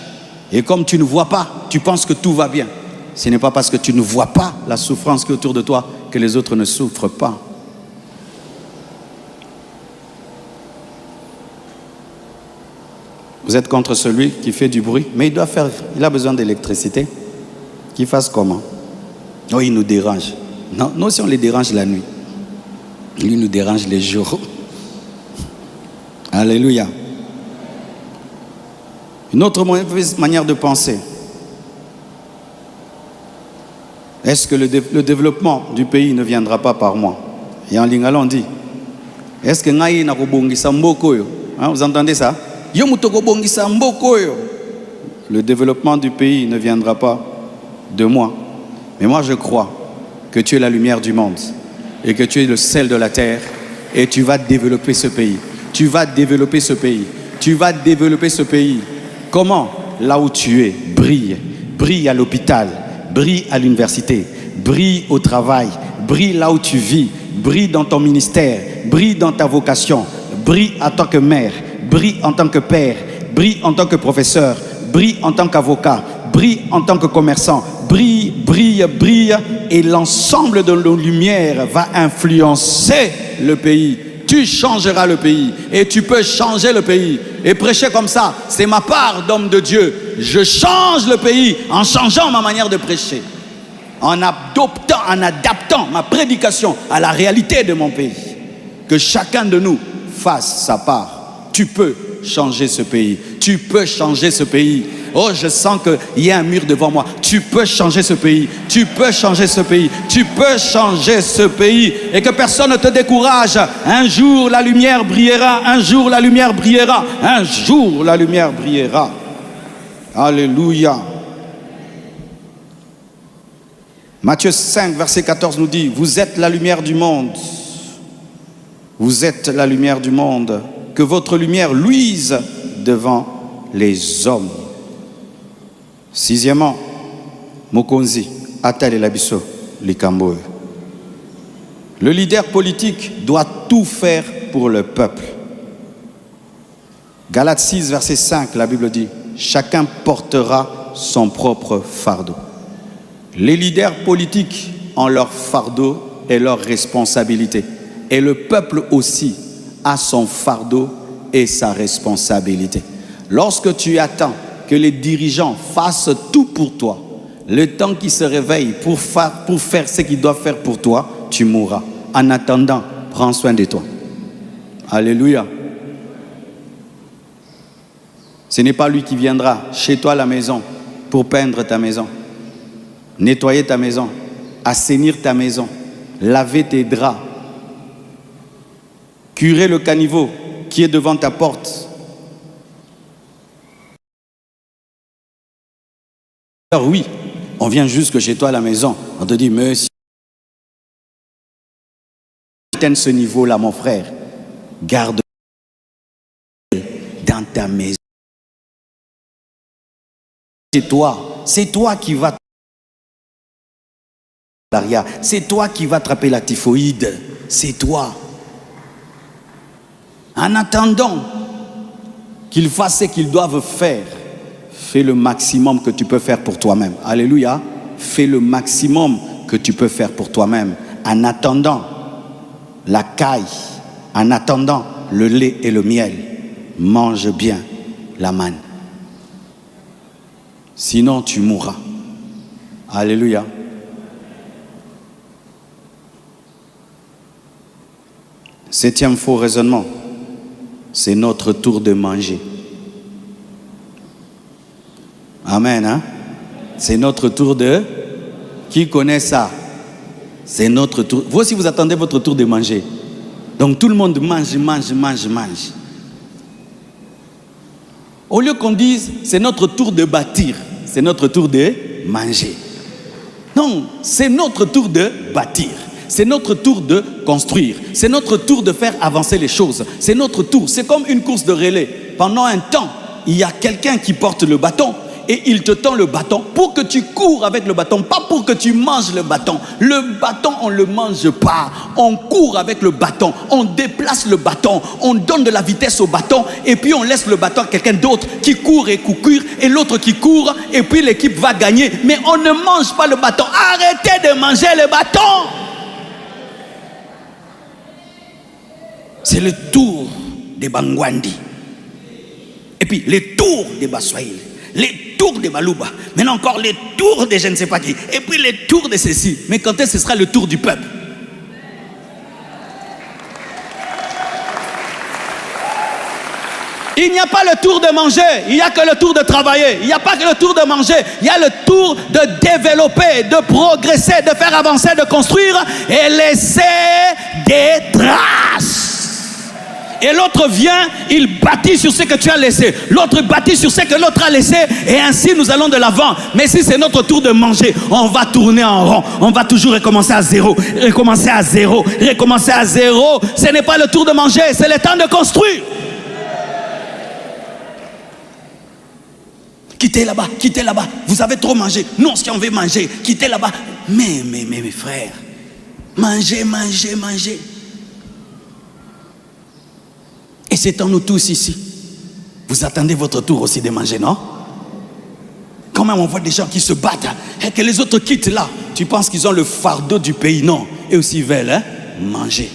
Et comme tu ne vois pas, tu penses que tout va bien. Ce n'est pas parce que tu ne vois pas la souffrance qui est autour de toi que les autres ne souffrent pas. Vous êtes contre celui qui fait du bruit, mais il a besoin d'électricité. Qu'il fasse comment? Oh, il nous dérange. Non, nous aussi on les dérange la nuit. Lui nous dérange les jours. Alléluia. Une autre mauvaise manière de penser. Est-ce que le développement du pays ne viendra pas par moi? Et en lingala on dit, est-ce que ngai na kobongisa mboko yo? Vous entendez ça? Yo muto kobongisa mboko yo. Le développement du pays ne viendra pas de moi. Mais moi je crois que tu es la lumière du monde et que tu es le sel de la terre et tu vas développer ce pays. Tu vas développer ce pays. Tu vas développer ce pays. Comment? Là où tu es, brille. Brille à l'hôpital, brille à l'université, brille au travail, brille là où tu vis, brille dans ton ministère, brille dans ta vocation, brille en tant que mère, brille en tant que père, brille en tant que professeur, brille en tant qu'avocat, brille en tant que commerçant, brille, brille, brille, et l'ensemble de nos lumières va influencer le pays. Tu changeras le pays et tu peux changer le pays. Et prêcher comme ça, c'est ma part d'homme de Dieu. Je change le pays en changeant ma manière de prêcher, en adaptant ma prédication à la réalité de mon pays. Que chacun de nous fasse sa part. Tu peux changer ce pays. Tu peux changer ce pays. Oh, je sens qu'il y a un mur devant moi. Tu peux changer ce pays. Tu peux changer ce pays. Tu peux changer ce pays. Et que personne ne te décourage. Un jour, la lumière brillera. Un jour, la lumière brillera. Un jour, la lumière brillera. Alléluia. Matthieu 5, verset 14 nous dit, vous êtes la lumière du monde. Vous êtes la lumière du monde. Que votre lumière luise devant les hommes. Sixièmement, Mokonzi, Atale Labiso, Likamboe. Le leader politique doit tout faire pour le peuple. Galates 6, verset 5, la Bible dit, chacun portera son propre fardeau. Les leaders politiques ont leur fardeau et leur responsabilité. Et le peuple aussi a son fardeau et sa responsabilité. Lorsque tu attends que les dirigeants fassent tout pour toi, le temps qu'ils se réveillent pour faire ce qu'ils doivent faire pour toi, tu mourras. En attendant, prends soin de toi. Alléluia. Ce n'est pas lui qui viendra chez toi à la maison pour peindre ta maison, nettoyer ta maison, assainir ta maison, laver tes draps, curer le caniveau qui est devant ta porte. Alors oui, on vient jusque chez toi à la maison, on te dit, monsieur, atteins ce niveau-là, mon frère, garde dans ta maison. C'est toi qui vas c'est toi qui vas attraper la typhoïde, c'est toi. En attendant qu'ils fassent ce qu'ils doivent faire, fais le maximum que tu peux faire pour toi-même. Alléluia. Fais le maximum que tu peux faire pour toi-même. En attendant la caille, en attendant le lait et le miel, mange bien la manne. Sinon, tu mourras. Alléluia. Septième faux raisonnement. C'est notre tour de manger. Amen, hein? C'est notre tour de... Qui connaît ça? C'est notre tour. Vous aussi, vous attendez votre tour de manger. Donc tout le monde mange. Au lieu qu'on dise, c'est notre tour de bâtir, c'est notre tour de manger. Non, c'est notre tour de bâtir. C'est notre tour de construire. C'est notre tour de faire avancer les choses. C'est notre tour. C'est comme une course de relais. Pendant un temps, il y a quelqu'un qui porte le bâton et il te tend le bâton pour que tu cours avec le bâton, pas pour que tu manges le bâton. Le bâton, on ne le mange pas. On court avec le bâton. On déplace le bâton. On donne de la vitesse au bâton et puis on laisse le bâton à quelqu'un d'autre qui court et coucure et l'autre qui court et puis l'équipe va gagner. Mais on ne mange pas le bâton. Arrêtez de manger le bâton. C'est le tour des Bangwandi. Et puis les tours des Baswahili. Les tours des Balouba. Maintenant encore les tours des je ne sais pas qui. Et puis les tours de ceci. Mais quand est-ce que ce sera le tour du peuple? Il n'y a pas le tour de manger, il n'y a que le tour de travailler. Il n'y a pas que le tour de manger, il y a le tour de développer, de progresser, de faire avancer, de construire et laisser des traces. Et l'autre vient, il bâtit sur ce que tu as laissé. L'autre bâtit sur ce que l'autre a laissé. Et ainsi nous allons de l'avant. Mais si c'est notre tour de manger, on va tourner en rond. On va toujours recommencer à zéro. Recommencer à zéro. Recommencer à zéro. Ce n'est pas le tour de manger, c'est le temps de construire. Quittez là-bas, vous avez trop mangé. Non, si on veut manger, quittez là-bas. Mais mes frères, mangez. Et c'est en nous tous ici. Vous attendez votre tour aussi de manger, non? Quand même, on voit des gens qui se battent et que les autres quittent là. Tu penses qu'ils ont le fardeau du pays? Non. Et aussi ils veulent manger.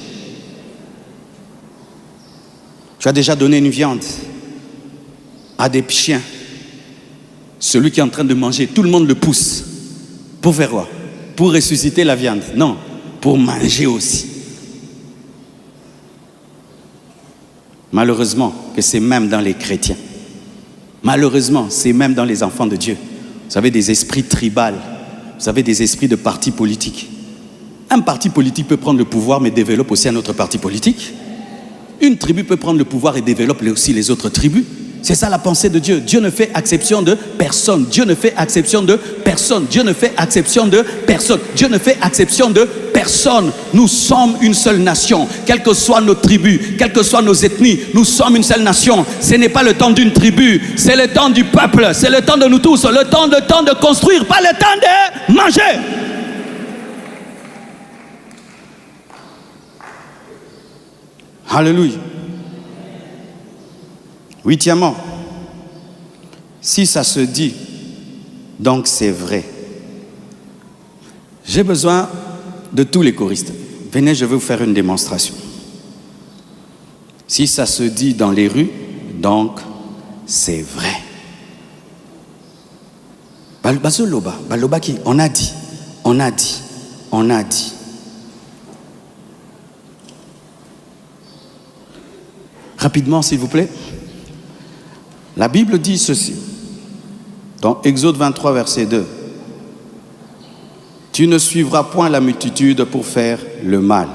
Tu as déjà donné une viande à des chiens. Celui qui est en train de manger, tout le monde le pousse. Pour faire quoi? Pour ressusciter la viande? Non, pour manger aussi. Malheureusement, que c'est même dans les chrétiens. Malheureusement, c'est même dans les enfants de Dieu. Vous avez des esprits tribaux. Vous avez des esprits de partis politiques. Un parti politique peut prendre le pouvoir, mais développe aussi un autre parti politique. Une tribu peut prendre le pouvoir et développe aussi les autres tribus. C'est ça la pensée de Dieu. Dieu ne fait exception de personne. Dieu ne fait exception de personne. Dieu ne fait exception de personne. Dieu ne fait exception de personne. Nous sommes une seule nation. Quelles que soient nos tribus, quelles que soient nos ethnies, nous sommes une seule nation. Ce n'est pas le temps d'une tribu, c'est le temps du peuple. C'est le temps de nous tous. Le temps de construire, pas le temps de manger. Alléluia. Huitièmement, si ça se dit, donc c'est vrai. J'ai besoin de tous les choristes. Venez, je vais vous faire une démonstration. Si ça se dit dans les rues, donc c'est vrai. Baloba qui, on a dit. Rapidement, s'il vous plaît. La Bible dit ceci, dans Exode 23, verset 2. Tu ne suivras point la multitude pour faire le mal.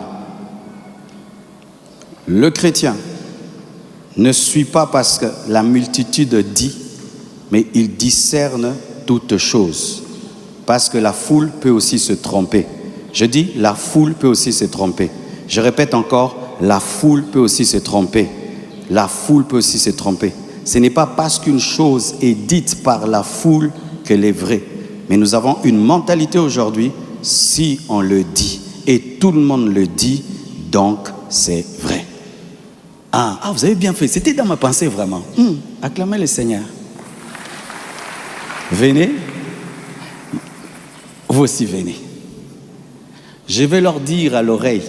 Le chrétien ne suit pas parce que la multitude dit, mais il discerne toutes choses. Parce que la foule peut aussi se tromper. Je dis, la foule peut aussi se tromper. Je répète encore, la foule peut aussi se tromper. La foule peut aussi se tromper. Ce n'est pas parce qu'une chose est dite par la foule qu'elle est vraie. Mais nous avons une mentalité aujourd'hui, si on le dit, et tout le monde le dit, donc c'est vrai. Ah, vous avez bien fait. C'était dans ma pensée vraiment. Acclamez le Seigneur. Venez. Vous aussi venez. Je vais leur dire à l'oreille.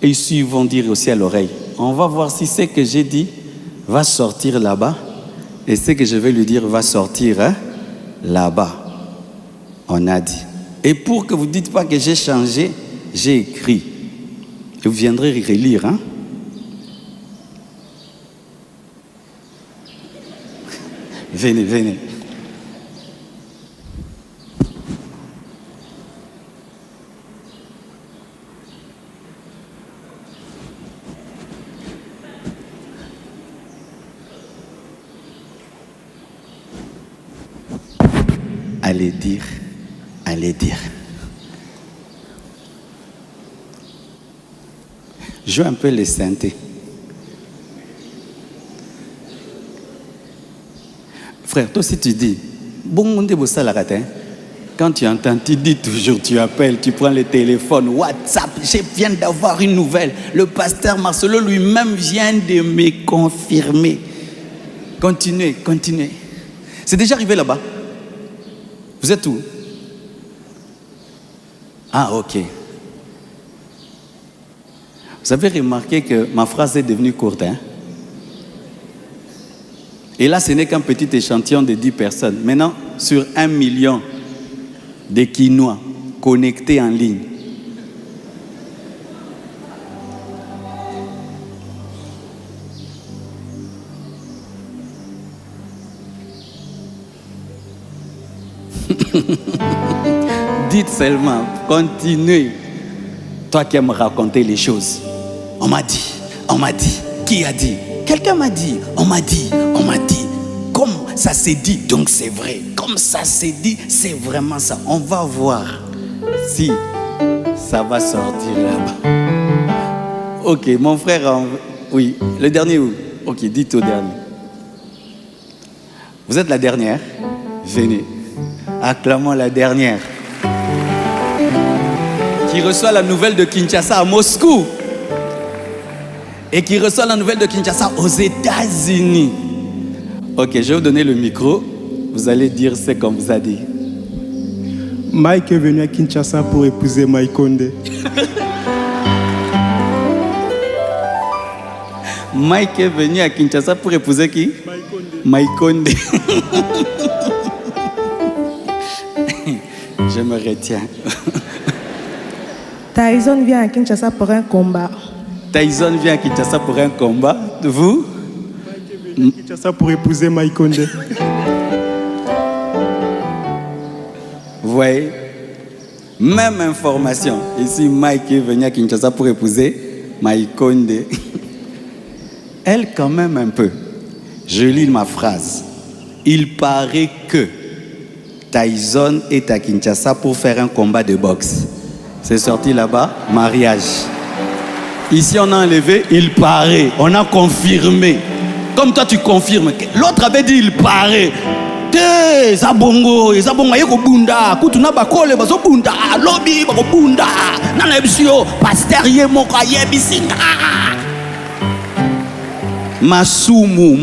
Et ils vont dire aussi à l'oreille. On va voir si ce que j'ai dit va sortir là-bas. Et ce que je vais lui dire va sortir là-bas. On a dit. Et pour que vous ne dites pas que j'ai changé, j'ai écrit. Et vous viendrez relire. Venez. Allez dire. Joue un peu les synthés. Frère, toi si tu dis, quand tu entends, tu dis toujours, tu appelles, tu prends le téléphone, WhatsApp, je viens d'avoir une nouvelle. Le pasteur Marcelo lui-même vient de me confirmer. Continuez. C'est déjà arrivé là-bas. Vous êtes où? Ah, ok. Vous avez remarqué que ma phrase est devenue courte, Et là, ce n'est qu'un petit échantillon de 10 personnes. Maintenant, sur 1 million de Quinois connectés en ligne. Dites seulement, continuez. Toi qui aimes raconter les choses. On m'a dit. Qui a dit? Quelqu'un m'a dit. On m'a dit. Comme ça s'est dit, donc c'est vrai. Comme ça s'est dit, c'est vraiment ça. On va voir si ça va sortir là-bas. Ok, mon frère, oui, le dernier où? Ok, dites au dernier. Vous êtes la dernière? Venez. Acclamons la dernière. Qui reçoit la nouvelle de Kinshasa à Moscou. Et qui reçoit la nouvelle de Kinshasa aux États-Unis. Ok, je vais vous donner le micro. Vous allez dire ce qu'on vous a dit. Mike est venu à Kinshasa pour épouser Mike Condé. Mike est venu à Kinshasa pour épouser qui? Mike Condé. Je me retiens. Tyson vient à Kinshasa pour un combat. Tyson vient à Kinshasa pour un combat. Vous? Mike est venu à Kinshasa pour épouser Mike Condé. Vous voyez? Même information. Ici, Mike est venu à Kinshasa pour épouser Mike Condé. Elle, quand même, un peu. Je lis ma phrase. Il paraît que Tyson est à Kinshasa pour faire un combat de boxe. C'est sorti là-bas, mariage. Ici, on a enlevé, il paraît. On a confirmé. Comme toi, tu confirmes. L'autre avait dit, il paraît. Zabongo, yeko bunda, kutuna bakole bazo bunda, lobby bako bunda, nana ebisio, pasteur ye moko ayebisinga. Masumu.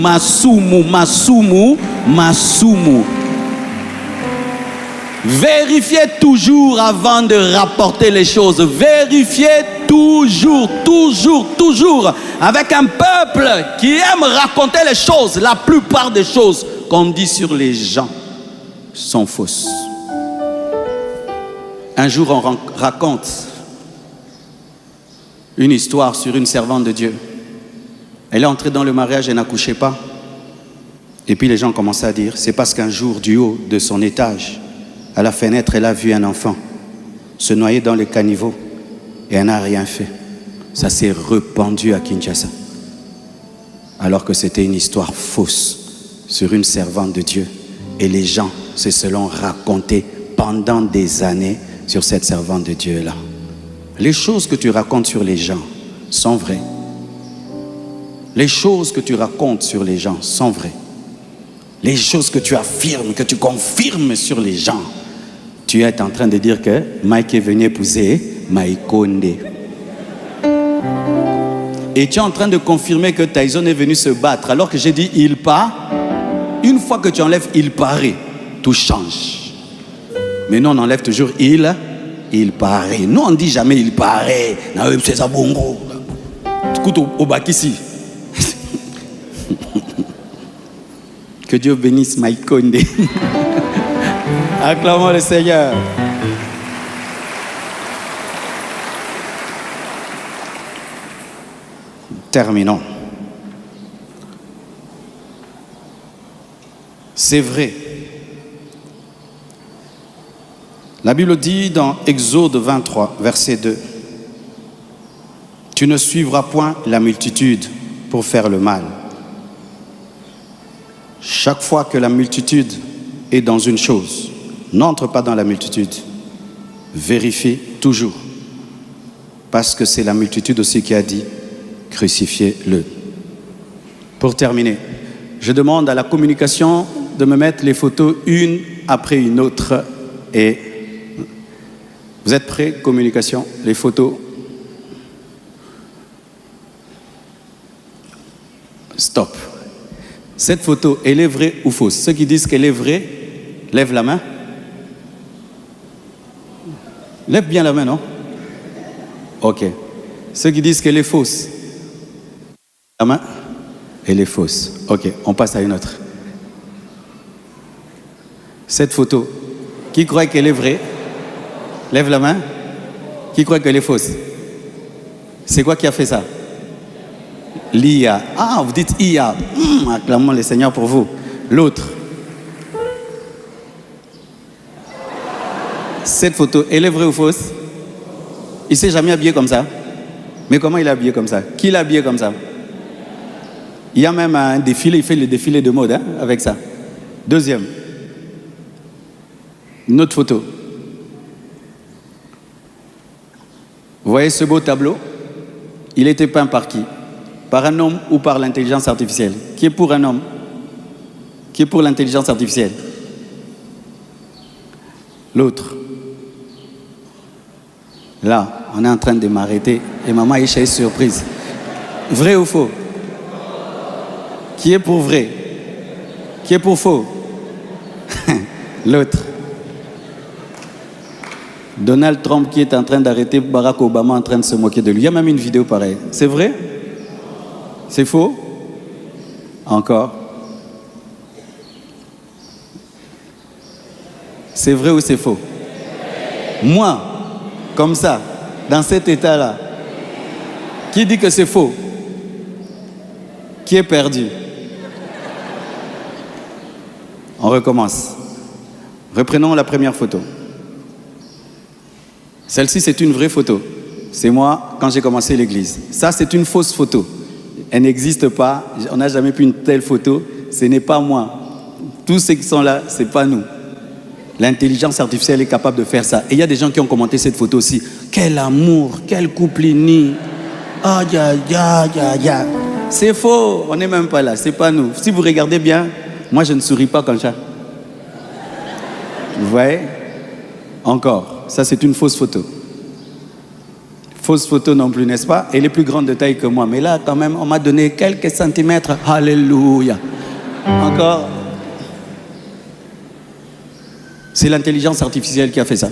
Vérifiez toujours avant de rapporter les choses. Vérifiez toujours. Avec un peuple qui aime raconter les choses, la plupart des choses qu'on dit sur les gens sont fausses. Un jour, on raconte une histoire sur une servante de Dieu. Elle est entrée dans le mariage et n'accouchait pas. Et puis les gens commençaient à dire, c'est parce qu'un jour, du haut de son étage, à la fenêtre, elle a vu un enfant se noyer dans le caniveau et elle n'a rien fait. Ça s'est répandu à Kinshasa. Alors que c'était une histoire fausse sur une servante de Dieu. Et les gens se sont racontés pendant des années sur cette servante de Dieu-là. Les choses que tu racontes sur les gens sont vraies. Les choses que tu racontes sur les gens sont vraies. Les choses que tu affirmes, que tu confirmes sur les gens, tu es en train de dire que Mike est venu épouser Mike Condé. Et tu es en train de confirmer que Tyson est venu se battre. Alors que j'ai dit il part. Une fois que tu enlèves il paraît, tout change. Mais nous on enlève toujours il paraît. Nous on ne dit jamais il paraît. C'est ça bongo. Écoute au bac ici. Que Dieu bénisse Mike Condé. Acclamons le Seigneur. Terminons. C'est vrai. La Bible dit dans Exode 23, verset 2, « Tu ne suivras point la multitude pour faire le mal. Chaque fois que la multitude est dans une chose, n'entre pas dans la multitude. Vérifie toujours. Parce que c'est la multitude aussi qui a dit, crucifiez-le. » Pour terminer, je demande à la communication de me mettre les photos une après une autre. Et vous êtes prêts, communication? Les photos. Stop. Cette photo, elle est vraie ou fausse? Ceux qui disent qu'elle est vraie, lève la main. Lève bien la main, non? Ok. Ceux qui disent qu'elle est fausse, la main, elle est fausse. Ok, on passe à une autre. Cette photo, qui croit qu'elle est vraie? Lève la main. Qui croit qu'elle est fausse? C'est quoi qui a fait ça? L'IA. Ah, vous dites IA. Acclamons le Seigneur pour vous. L'autre. Cette photo, elle est vraie ou fausse? Il ne s'est jamais habillé comme ça. Mais comment il est habillé comme ça? Qui l'a habillé comme ça? Il y a même un défilé, il fait le défilé de mode avec ça. Deuxième. Une autre photo. Vous voyez ce beau tableau? Il était peint par qui? Par un homme ou par l'intelligence artificielle? Qui est pour un homme? Qui est pour l'intelligence artificielle? L'autre. Là, on est en train de m'arrêter et maman Aïcha est surprise. Vrai ou faux? Qui est pour vrai? Qui est pour faux? L'autre. Donald Trump qui est en train d'arrêter Barack Obama en train de se moquer de lui. Il y a même une vidéo pareille. C'est vrai? C'est faux? Encore? C'est vrai ou c'est faux? Moi, comme ça, dans cet état-là, qui dit que c'est faux? Qui est perdu? On recommence. Reprenons la première photo. Celle-ci, c'est une vraie photo. C'est moi quand j'ai commencé l'église. Ça, c'est une fausse photo. Elle n'existe pas. On n'a jamais pu une telle photo. Ce n'est pas moi. Tous ceux qui sont là, ce n'est pas nous. L'intelligence artificielle est capable de faire ça. Et il y a des gens qui ont commenté cette photo aussi. Quel amour, quel couple uni. Ah, ya. C'est faux. On n'est même pas là. Ce n'est pas nous. Si vous regardez bien, moi, je ne souris pas comme ça. Vous voyez? Encore. Ça, c'est une fausse photo. Fausse photo non plus, n'est-ce pas? Elle est plus grande de taille que moi. Mais là, quand même, on m'a donné quelques centimètres. Alléluia. Encore. C'est l'intelligence artificielle qui a fait ça.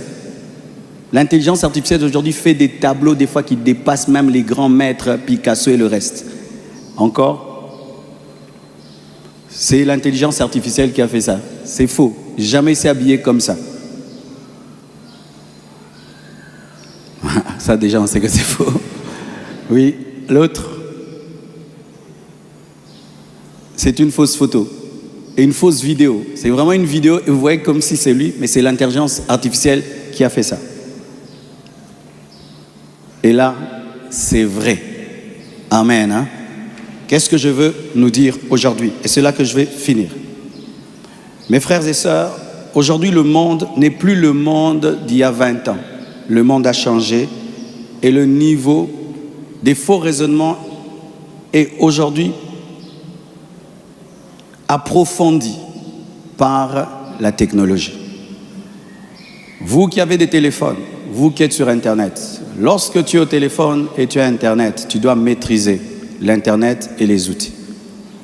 L'intelligence artificielle d'aujourd'hui fait des tableaux, des fois, qui dépassent même les grands maîtres, Picasso et le reste. Encore. C'est l'intelligence artificielle qui a fait ça. C'est faux. Jamais s'est habillé comme ça. Ça, déjà, on sait que c'est faux. Oui, l'autre. C'est une fausse photo. Et une fausse vidéo. C'est vraiment une vidéo et vous voyez comme si c'est lui, mais c'est l'intelligence artificielle qui a fait ça. Et là, c'est vrai. Amen. Hein? Qu'est-ce que je veux nous dire aujourd'hui? Et c'est là que je vais finir. Mes frères et sœurs, aujourd'hui, le monde n'est plus le monde d'il y a 20 ans. Le monde a changé et le niveau des faux raisonnements est aujourd'hui approfondi par la technologie. Vous qui avez des téléphones, vous qui êtes sur Internet, lorsque tu es au téléphone et tu as Internet, tu dois maîtriser l'Internet et les outils.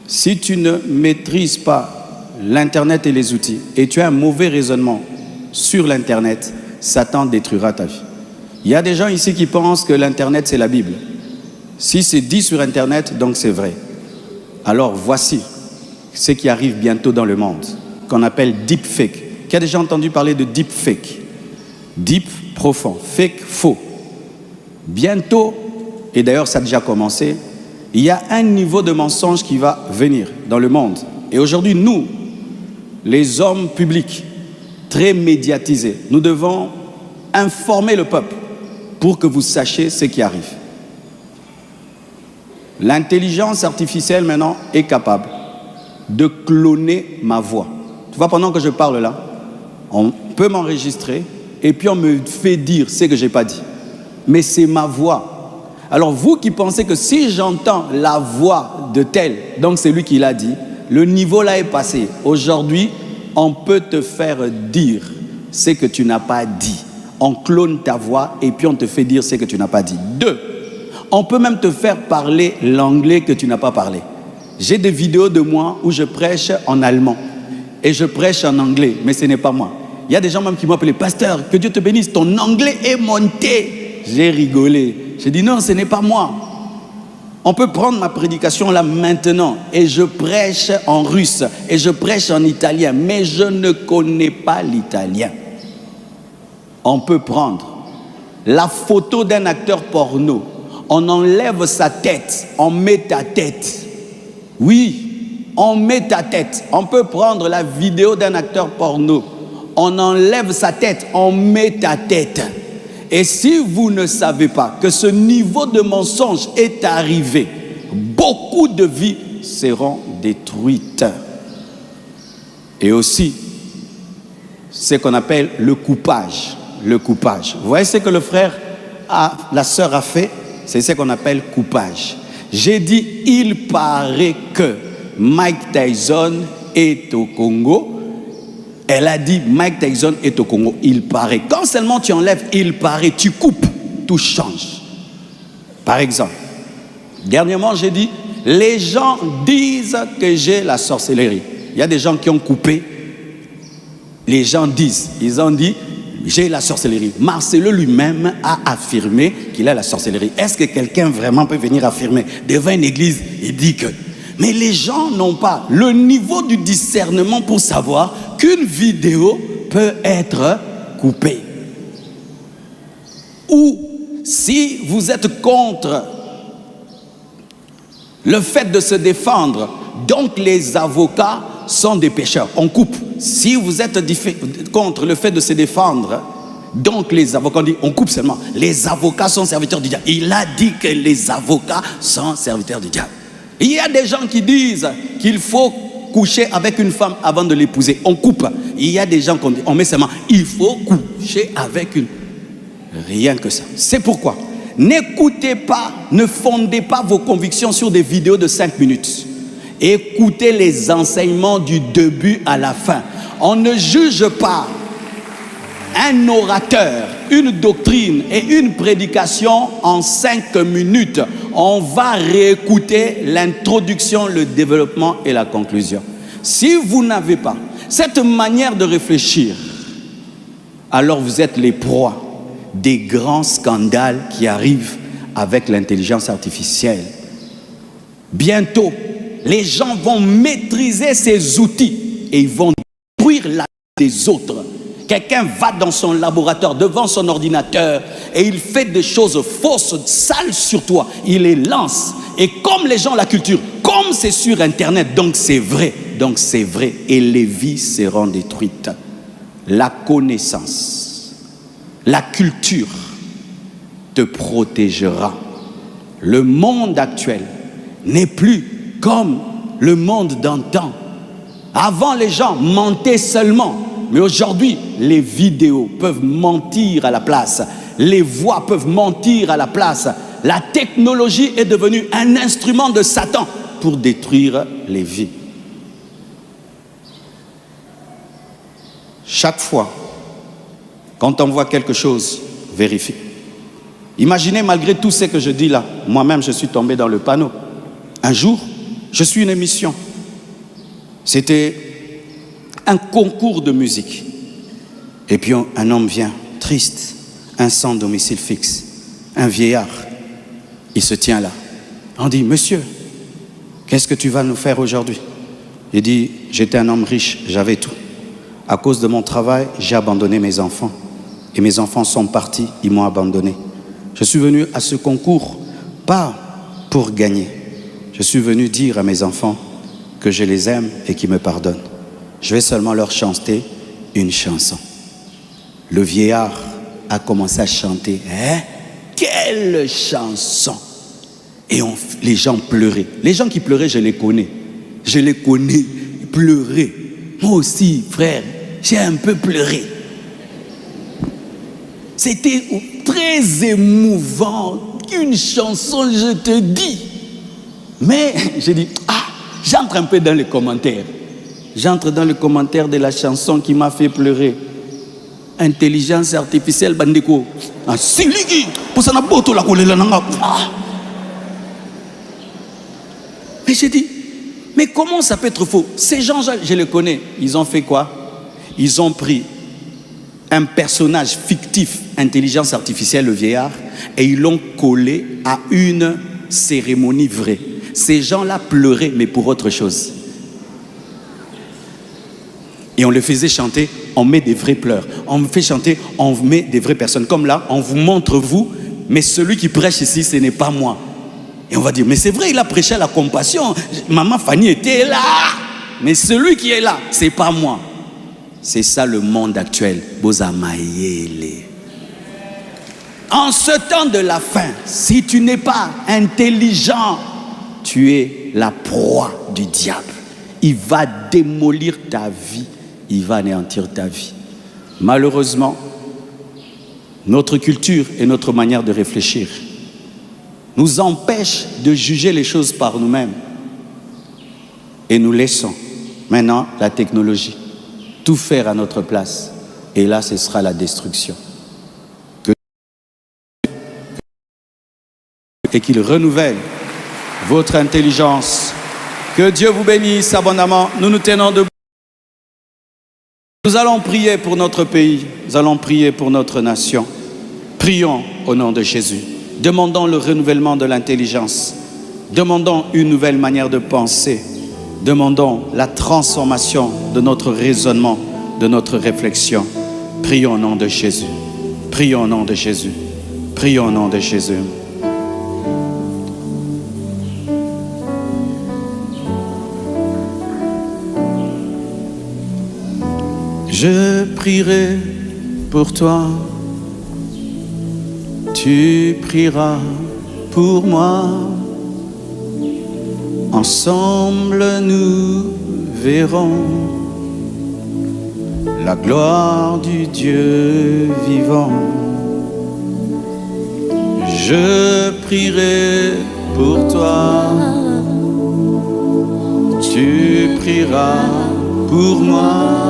Si tu ne maîtrises pas l'Internet et les outils et tu as un mauvais raisonnement sur l'Internet, Satan détruira ta vie. Il y a des gens ici qui pensent que l'Internet c'est la Bible. Si c'est dit sur Internet, donc c'est vrai. Alors voici ce qui arrive bientôt dans le monde, qu'on appelle deepfake. Qui a déjà entendu parler de deepfake? Deep, profond, fake, faux. Bientôt, et d'ailleurs ça a déjà commencé, il y a un niveau de mensonge qui va venir dans le monde. Et aujourd'hui, nous, les hommes publics, très médiatisés, nous devons informer le peuple pour que vous sachiez ce qui arrive. L'intelligence artificielle maintenant est capable de cloner ma voix. Tu vois, pendant que je parle là, on peut m'enregistrer et puis on me fait dire ce que je n'ai pas dit. Mais c'est ma voix. Alors vous qui pensez que si j'entends la voix de tel, donc c'est lui qui l'a dit, le niveau là est passé. Aujourd'hui, on peut te faire dire ce que tu n'as pas dit. On clone ta voix et puis on te fait dire ce que tu n'as pas dit. 2, on peut même te faire parler l'anglais que tu n'as pas parlé. J'ai des vidéos de moi où je prêche en allemand et je prêche en anglais, mais ce n'est pas moi. Il y a des gens même qui m'ont appelé « Pasteur, que Dieu te bénisse, ton anglais est monté ». J'ai rigolé. J'ai dit « Non, ce n'est pas moi ». On peut prendre ma prédication là maintenant et je prêche en russe et je prêche en italien, mais je ne connais pas l'italien. On peut prendre la photo d'un acteur porno, on enlève sa tête, on met ta tête. Oui, on met ta tête. On peut prendre la vidéo d'un acteur porno, on enlève sa tête, on met ta tête. Et si vous ne savez pas que ce niveau de mensonge est arrivé, beaucoup de vies seront détruites. Et aussi, ce qu'on appelle le coupage. Le coupage. Vous voyez ce que le frère, la sœur a fait? C'est ce qu'on appelle coupage. J'ai dit, il paraît que Mike Tyson est au Congo, elle a dit Mike Tyson est au Congo. Il paraît. Quand seulement tu enlèves il paraît, tu coupes, tout change. Par exemple, dernièrement j'ai dit les gens disent que j'ai la sorcellerie. Il y a des gens qui ont coupé. Les gens disent, ils ont dit j'ai la sorcellerie. Marcelo lui-même a affirmé qu'il a la sorcellerie. Est-ce que quelqu'un vraiment peut venir affirmer devant une église et dit que... Mais les gens n'ont pas le niveau du discernement pour savoir qu'une vidéo peut être coupée. Ou si vous êtes contre le fait de se défendre, donc les avocats sont des pécheurs. On coupe. Si vous êtes contre le fait de se défendre, donc les avocats disent, on coupe seulement. Les avocats sont serviteurs du diable. Il a dit que les avocats sont serviteurs du diable. Il y a des gens qui disent qu'il faut coucher avec une femme avant de l'épouser. On coupe. Il y a des gens qu'on dit, on met seulement, il faut coucher avec une... Rien que ça. C'est pourquoi, n'écoutez pas, ne fondez pas vos convictions sur des vidéos de 5 minutes. Écoutez les enseignements du début à la fin. On ne juge pas un orateur, une doctrine et une prédication en 5 minutes. On va réécouter l'introduction, le développement et la conclusion. Si vous n'avez pas cette manière de réfléchir, alors vous êtes les proies des grands scandales qui arrivent avec l'intelligence artificielle. Bientôt, les gens vont maîtriser ces outils et ils vont détruire la vie des autres. Quelqu'un va dans son laboratoire, devant son ordinateur, et il fait des choses fausses, sales sur toi. Il les lance. Et comme les gens ont la culture, comme c'est sur Internet, donc c'est vrai, et les vies seront détruites. La connaissance, la culture te protégera. Le monde actuel n'est plus comme le monde d'antan. Avant, les gens mentaient seulement. Mais aujourd'hui, les vidéos peuvent mentir à la place. Les voix peuvent mentir à la place. La technologie est devenue un instrument de Satan pour détruire les vies. Chaque fois, quand on voit quelque chose, vérifie. Imaginez, malgré tout ce que je dis là, moi-même je suis tombé dans le panneau. Un jour, je suis une émission. C'était un concours de musique. Et puis un homme vient, triste, un sans domicile fixe, un vieillard. Il se tient là. On dit, monsieur, qu'est-ce que tu vas nous faire aujourd'hui? Il dit, j'étais un homme riche, j'avais tout. À cause de mon travail, j'ai abandonné mes enfants. Et mes enfants sont partis, ils m'ont abandonné. Je suis venu à ce concours, pas pour gagner. Je suis venu dire à mes enfants que je les aime et qu'ils me pardonnent. Je vais seulement leur chanter une chanson. Le vieillard a commencé à chanter. Hein? Quelle chanson! Et les gens pleuraient. Les gens qui pleuraient, je les connais. Je les connais, pleurer. Moi aussi, frère, j'ai un peu pleuré. C'était très émouvant. Une chanson, je te dis. Mais je dis, j'entre un peu dans les commentaires. J'entre dans le commentaire de la chanson qui m'a fait pleurer. Intelligence artificielle, bandeko. Mais j'ai dit, mais comment ça peut être faux? Ces gens, je les connais. Ils ont fait quoi? Ils ont pris un personnage fictif, intelligence artificielle, le vieillard, et ils l'ont collé à une cérémonie vraie. Ces gens-là pleuraient, mais pour autre chose. Et on les faisait chanter, on met des vrais pleurs. On fait chanter, on met des vraies personnes. Comme là, on vous montre vous, mais celui qui prêche ici, ce n'est pas moi. Et on va dire, mais c'est vrai, il a prêché la compassion. Maman Fanny était là. Mais celui qui est là, c'est pas moi. C'est ça le monde actuel. Bozamayele. En ce temps de la fin, si tu n'es pas intelligent, tu es la proie du diable. Il va démolir ta vie. Il va anéantir ta vie. Malheureusement, notre culture et notre manière de réfléchir nous empêchent de juger les choses par nous-mêmes. Et nous laissons Maintenant, la technologie. Tout faire à notre place. Et là, ce sera la destruction. Et qu'il renouvelle votre intelligence. Que Dieu vous bénisse abondamment. Nous nous tenons debout. Nous allons prier pour notre pays. Nous allons prier pour notre nation. Prions au nom de Jésus. Demandons le renouvellement de l'intelligence. Demandons une nouvelle manière de penser. Demandons la transformation de notre raisonnement, de notre réflexion. Prions au nom de Jésus. Prions au nom de Jésus. Prions au nom de Jésus. Je prierai pour toi, tu prieras pour moi. Ensemble nous verrons la gloire du Dieu vivant. Je prierai pour toi, tu prieras pour moi.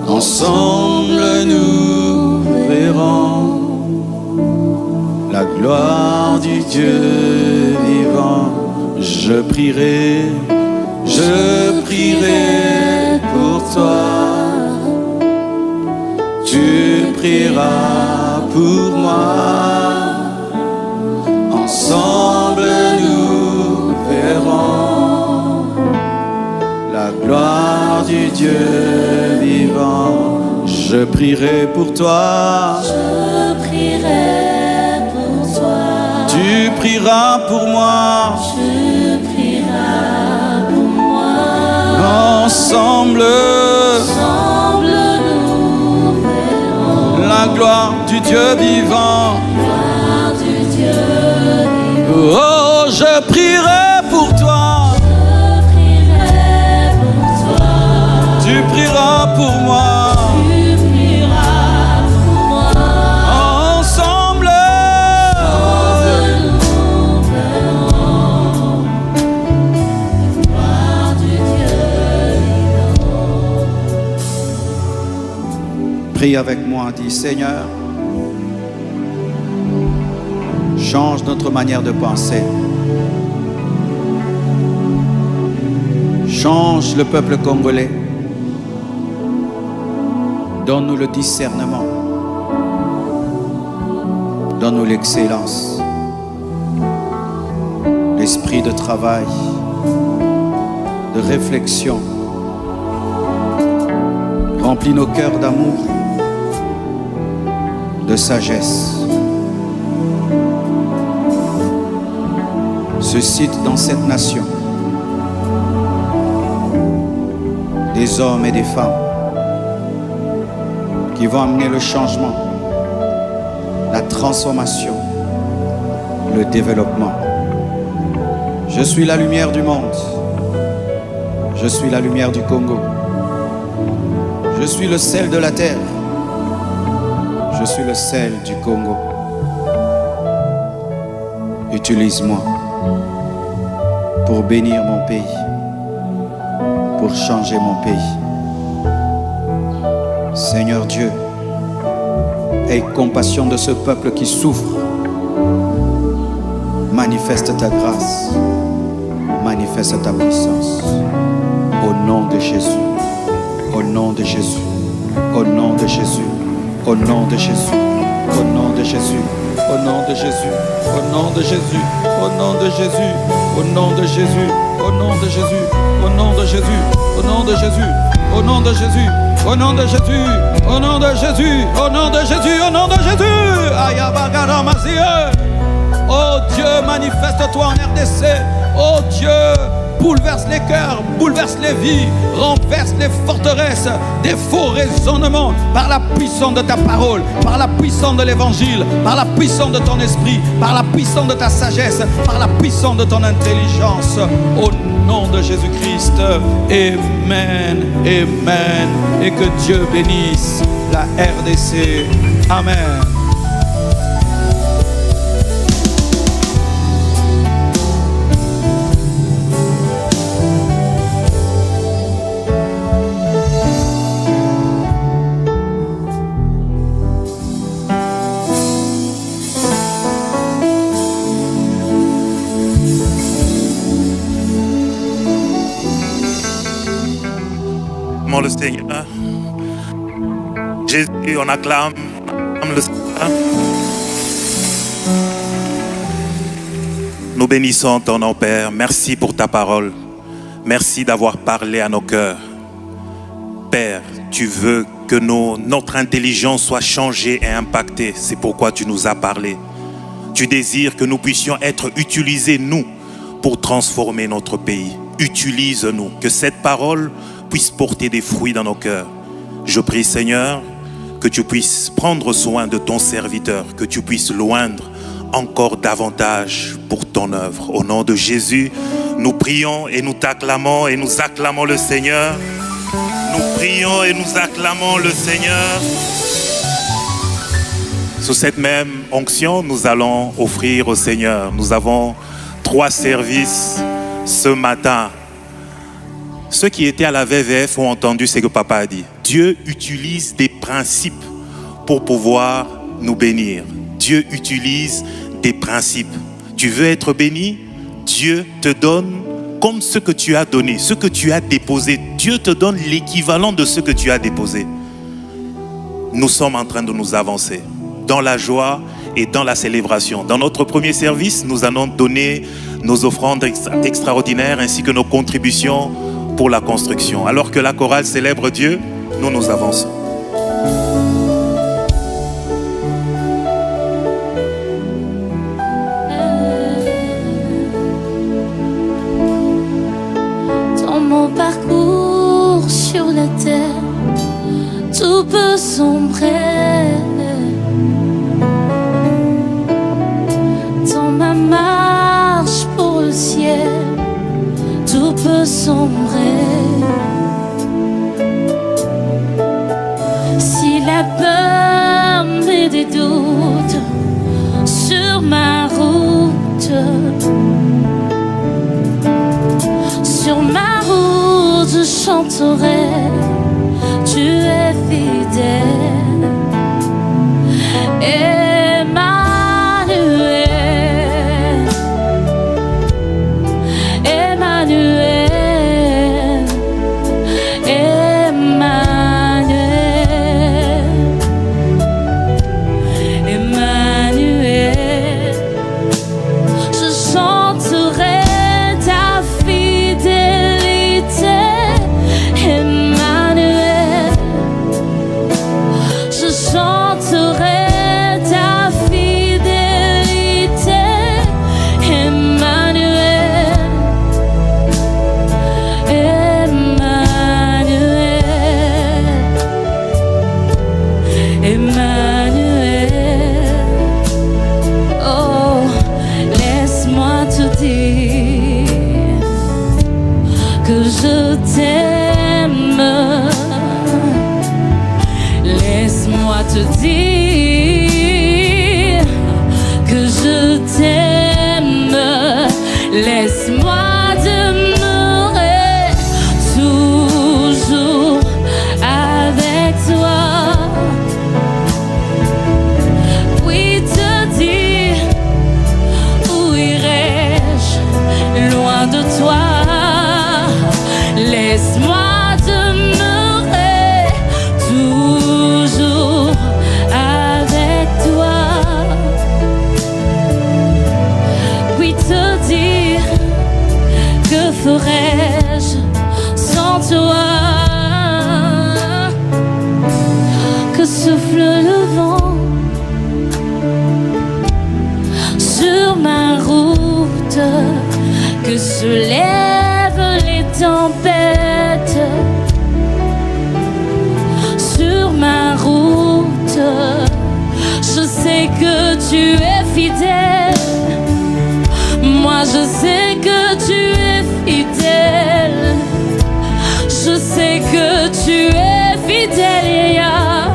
Ensemble nous verrons la gloire du Dieu vivant. Je prierai pour toi. Tu prieras pour moi. Ensemble nous verrons la gloire du Dieu vivant. Je prierai pour toi. Je prierai pour toi. Tu prieras pour moi. Tu prieras pour moi. Ensemble, Ensemble nous verrons la gloire du Dieu vivant. la gloire du Dieu vivant. Oh, je prierai pour toi. Je prierai pour toi. Tu prieras pour moi. Tu prieras pour moi. Ensemble, Ensemble nous verrons la gloire du Dieu vivant. prie avec moi, dis Seigneur, change notre manière de penser. Change le peuple congolais. Donne-nous le discernement. Donne-nous l'excellence. L'esprit de travail, de réflexion. Remplis nos cœurs d'amour, de sagesse. Suscite dans cette nation des hommes et des femmes qui vont amener le changement, la transformation, le développement. Je suis la lumière du monde. Je suis la lumière du Congo. Je suis le sel de la terre. Je suis le sel du Congo. Utilise-moi pour bénir mon pays, pour changer mon pays. Seigneur Dieu, aie compassion de ce peuple qui souffre. Manifeste ta grâce, manifeste ta puissance. Au nom de Jésus, au nom de Jésus, au nom de Jésus, au nom de Jésus, au nom de Jésus, au nom de Jésus, au nom de Jésus, au nom de Jésus, au nom de Jésus, au nom de Jésus, au nom de Jésus, au nom de Jésus, au nom de Jésus, au nom de Jésus, au nom de Jésus, au nom de Jésus, au nom de Jésus. Oh Dieu, manifeste-toi en RDC. Oh Dieu, bouleverse les cœurs, bouleverse les vies, renverse les forteresses des faux raisonnements par la puissance de ta parole, par la puissance de l'évangile, par la puissance de ton esprit, par la puissance de ta sagesse, par la puissance de ton intelligence. Au nom de Jésus-Christ, Amen, Amen. Et que Dieu bénisse la RDC. Amen. acclamons le Seigneur. Jésus, on acclame le Seigneur. Nous bénissons ton nom, Père. Merci pour ta parole. Merci d'avoir parlé à nos cœurs. Père, tu veux que notre intelligence soit changée et impactée. C'est pourquoi tu nous as parlé. Tu désires que nous puissions être utilisés, nous, pour transformer notre pays. Utilise-nous, que cette parole puisse porter des fruits dans nos cœurs. Je prie, Seigneur, que tu puisses prendre soin de ton serviteur, que tu puisses l'oindre encore davantage pour ton œuvre. Au nom de Jésus, nous prions et nous t'acclamons et nous acclamons le Seigneur. Nous prions et nous acclamons le Seigneur. Sous cette même onction, nous allons offrir au Seigneur. Nous avons 3 services ce matin. Ceux qui étaient à la VVF ont entendu ce que papa a dit. Dieu utilise des principes pour pouvoir nous bénir. Dieu utilise des principes. Tu veux être béni? Dieu te donne comme ce que tu as donné, ce que tu as déposé. Dieu te donne l'équivalent de ce que tu as déposé. Nous sommes en train de nous avancer dans la joie et dans la célébration. Dans notre premier service, nous allons donner nos offrandes extraordinaires ainsi que nos contributions pour la construction. Alors que la chorale célèbre Dieu, nous avançons. Dans mon parcours sur la terre, tout peut sombrer. Dans ma marche pour le ciel, tout peut sombrer. Si la peur met des doutes sur ma route, je chanterai, tu es fidèle. Emmanuel, Emmanuel, Emmanuel, Emmanuel. Je chanterai ta fidélité, Emmanuel. Je chanterai ta fidélité, Emmanuel, Emmanuel, Emmanuel. Oh, laisse-moi te dire que je t'aime. Laisse-moi te dire que je t'aime. Laisse-moi demeurer toujours avec toi. Oui, te dire où irai-je loin de toi. Laisse-moi demeurer toujours avec toi. Oui, te dire que ferais-je sans toi. Que souffle le vent sur ma route, que se lèvent les tempêtes sur ma route. Je sais que tu es fidèle. Moi je sais que tu es fidèle. Je sais que tu es fidèle.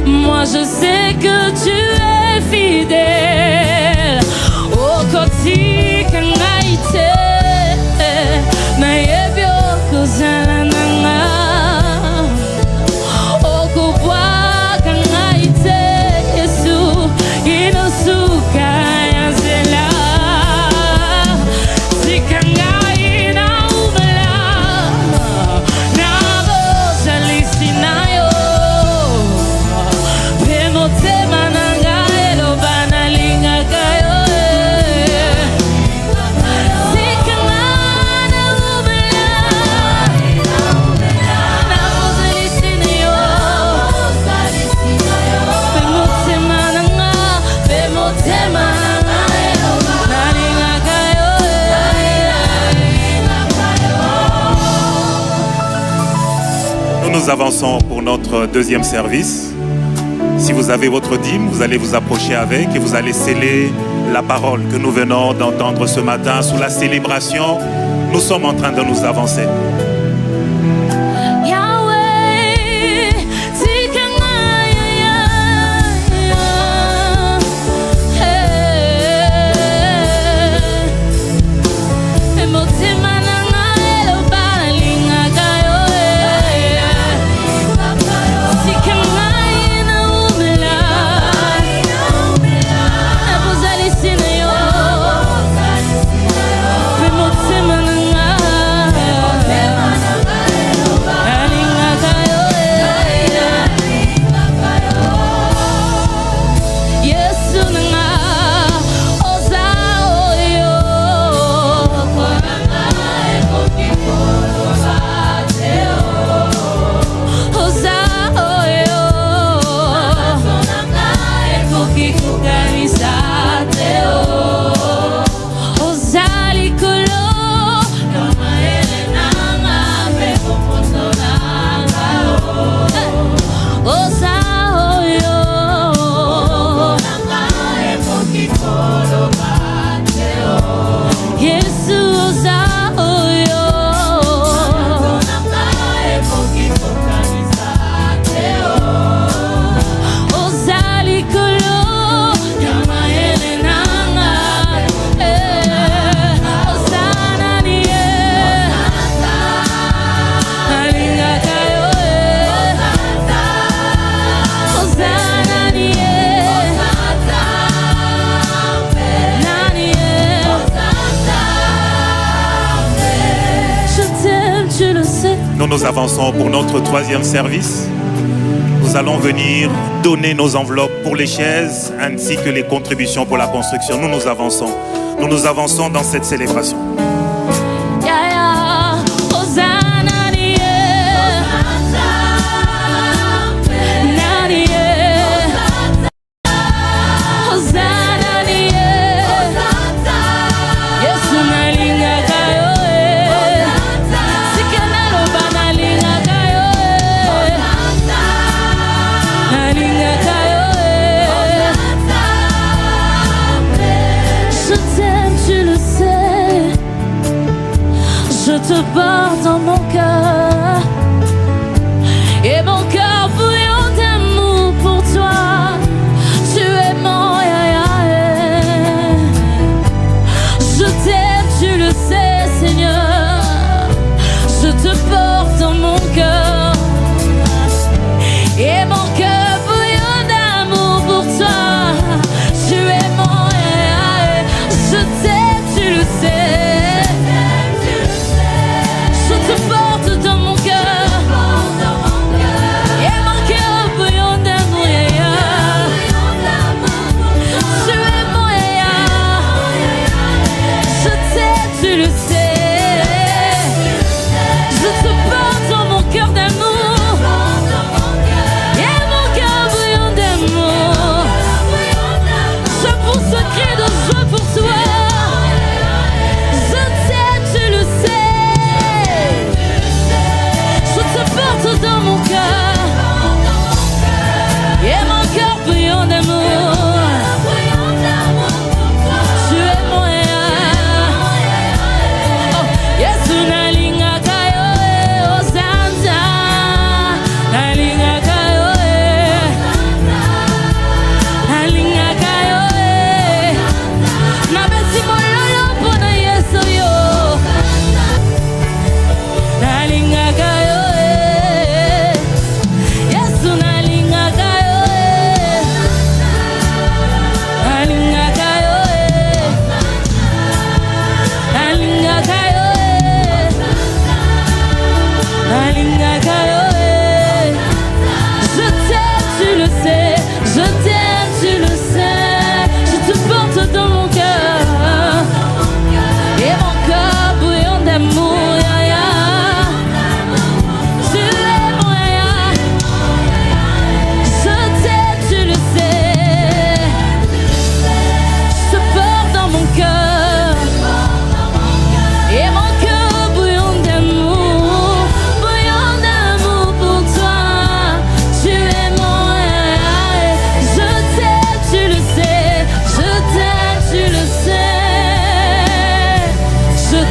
Moi je sais que tu es fidèle. Oh, koti kangaite na yebio kozala nanga. Oh, kubwa kangaite Yesu inosuka yanzela. Zikangai na umela na boza Nous avançons pour notre deuxième service. Si vous avez votre dîme, vous allez vous approcher avec et vous allez sceller la parole que nous venons d'entendre ce matin sous la célébration. Nous sommes en train de nous avancer. Nous avançons pour notre troisième service. Nous allons venir donner nos enveloppes pour les chaises ainsi que les contributions pour la construction. Nous avançons dans cette célébration. Je te porte dans mon cœur et mon cœur bouillon d'amour pour toi. Tu es mon yaya. Je t'aime, tu le sais, Seigneur. Je te porte dans mon cœur et mon cœur bouillon d'amour pour toi. Tu es mon yaya. Je t'aime, tu le sais. Je te porte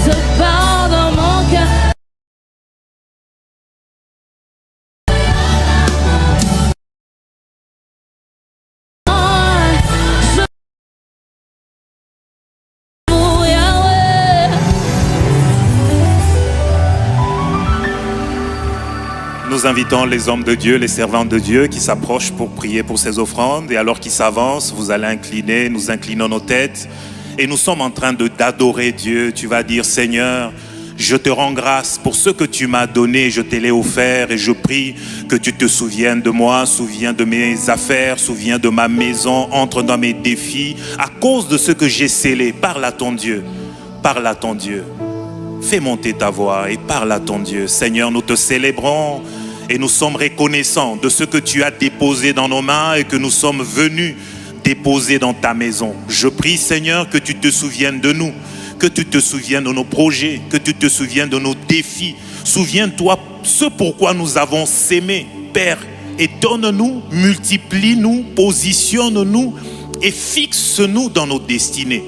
te parle dans mon cœur. Nous invitons les hommes de Dieu, les servantes de Dieu qui s'approchent pour prier pour ces offrandes. Et alors qu'ils s'avancent, vous allez incliner, nous inclinons nos têtes. Et nous sommes en train d'adorer Dieu. Tu vas dire, Seigneur, je te rends grâce pour ce que tu m'as donné, je te l'ai offert. Et je prie que tu te souviennes de moi, souviens de mes affaires, souviens de ma maison, entre dans mes défis. À cause de ce que j'ai scellé, parle à ton Dieu, parle à ton Dieu. Fais monter ta voix et parle à ton Dieu. Seigneur, nous te célébrons. Et nous sommes reconnaissants de ce que tu as déposé dans nos mains et que nous sommes venus déposer dans ta maison. Je prie, Seigneur, que tu te souviennes de nous, que tu te souviennes de nos projets, que tu te souviennes de nos défis. Souviens-toi ce pourquoi nous avons s'aimé, Père, et donne-nous, multiplie-nous, positionne-nous et fixe-nous dans nos destinées.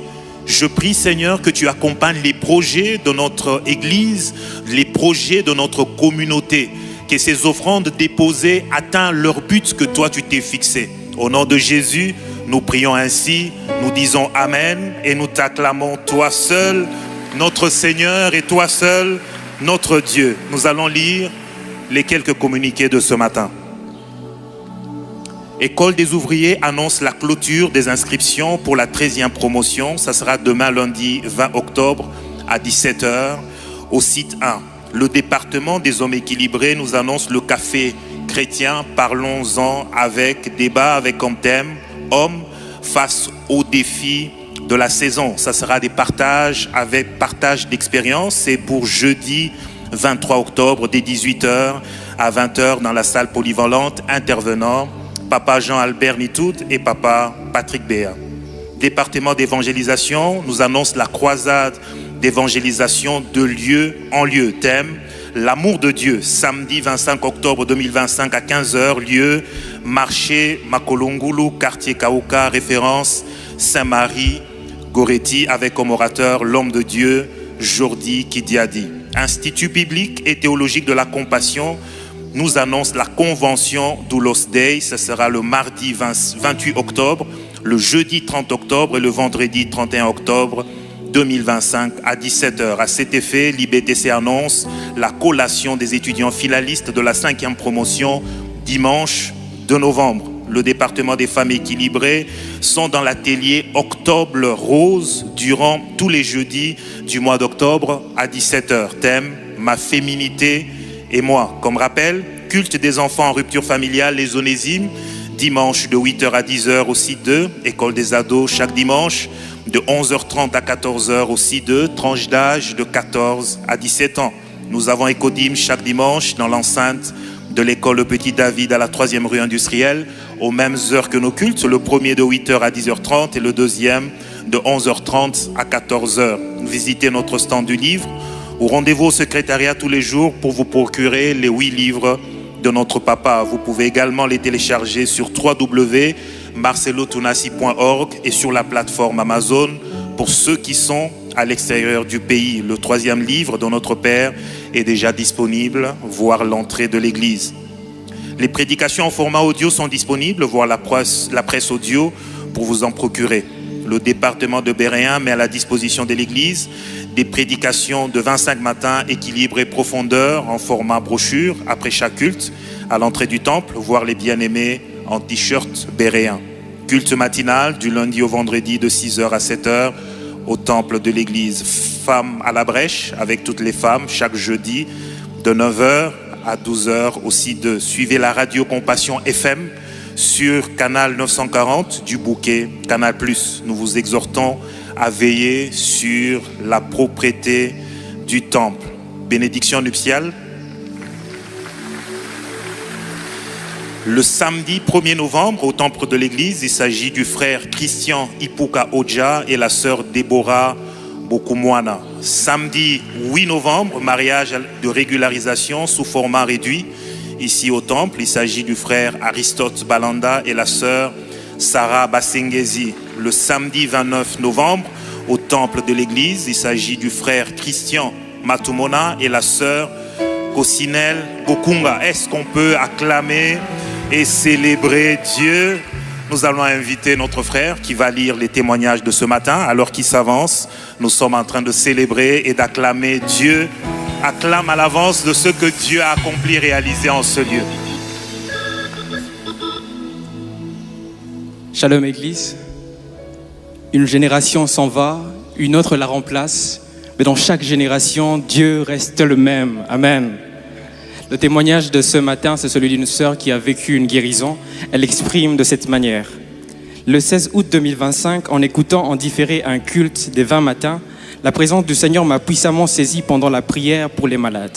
Je prie, Seigneur, que tu accompagnes les projets de notre Église, les projets de notre communauté. Que ces offrandes déposées atteignent leur but que toi tu t'es fixé. Au nom de Jésus, nous prions ainsi, nous disons Amen et nous t'acclamons toi seul, notre Seigneur, et toi seul, notre Dieu. Nous allons lire les quelques communiqués de ce matin. École des ouvriers annonce la clôture des inscriptions pour la 13e promotion. Ça sera demain lundi 20 octobre à 17 h au site 1. Le département des hommes équilibrés nous annonce le café chrétien. Parlons-en avec débat avec comme thème hommes face aux défis de la saison. Ça sera des partages avec partage d'expérience. C'est pour jeudi 23 octobre dès 18 h à 20 h dans la salle polyvalente. Intervenant Papa Jean-Albert Nitout et Papa Patrick Béa. Département d'évangélisation nous annonce la croisade d'évangélisation de lieu en lieu. Thème l'amour de Dieu. Samedi 25 octobre 2025 à 15 h. Lieu marché Makolongulu, quartier Kauka. Référence Saint-Marie Goretti avec comme orateur l'homme de Dieu Jordi Kidiadi. Institut biblique et théologique de la compassion nous annonce la convention d'Oulos Day. Ce sera le mardi 28 octobre, le jeudi 30 octobre et le vendredi 31 octobre 2025 à 17 h. À cet effet, l'IBTC annonce la collation des étudiants finalistes de la 5e promotion dimanche 2 novembre. Le département des femmes équilibrées sont dans l'atelier Octobre Rose durant tous les jeudis du mois d'octobre à 17 h. Thème ma féminité et moi. Comme rappel, culte des enfants en rupture familiale, les Onésimes, dimanche de 8 h à 10 h au site 2. École des ados chaque dimanche de 11h30 à 14 h au site 2. Tranche d'âge de 14 à 17 ans. Nous avons Écodim chaque dimanche dans l'enceinte de l'école Le Petit David à la 3e rue industrielle, aux mêmes heures que nos cultes, le premier de 8 h à 10h30 et le deuxième de 11h30 à 14 h. Visitez notre stand du livre ou rendez-vous au secrétariat tous les jours pour vous procurer les 8 livres de notre papa. Vous pouvez également les télécharger sur www.marcelotunasi.org et sur la plateforme Amazon pour ceux qui sont à l'extérieur du pays. Le 3e livre de notre Père est déjà disponible, voire l'entrée de l'église. Les prédications en format audio sont disponibles, voire la presse audio pour vous en procurer. Le département de Béréen met à la disposition de l'église des prédications de 25 matins équilibrées profondeur en format brochure après chaque culte à l'entrée du temple, voire les bien-aimés en t-shirt béréen. Culte matinal du lundi au vendredi de 6 h à 7 h au temple de l'église. Femmes à la brèche avec toutes les femmes chaque jeudi de 9 h à 12 h aussi. Suivez la radio Compassion FM sur Canal 940 du bouquet Canal+. Nous vous exhortons à veiller sur la propreté du temple. Bénédiction nuptiale. Le samedi 1er novembre, au temple de l'église, il s'agit du frère Christian Ipuka Oja et la sœur Déborah Bokumwana. Samedi 8 novembre, mariage de régularisation sous format réduit. Ici au temple, il s'agit du frère Aristote Balanda et la sœur Sarah Basengezi. Le samedi 29 novembre, au temple de l'église. Il s'agit du frère Christian Matumona et la sœur Kosinel Bokunga. Est-ce qu'on peut acclamer et célébrer Dieu? Nous allons inviter notre frère qui va lire les témoignages de ce matin. Alors qu'il s'avance, nous sommes en train de célébrer et d'acclamer Dieu. Acclame à l'avance de ce que Dieu a accompli, réalisé en ce lieu. Shalom Église. Une génération s'en va, une autre la remplace. Mais dans chaque génération, Dieu reste le même. Amen. Le témoignage de ce matin, c'est celui d'une sœur qui a vécu une guérison. Elle exprime de cette manière. Le 16 août 2025, en écoutant en différé un culte des 20 matins, la présence du Seigneur m'a puissamment saisi pendant la prière pour les malades.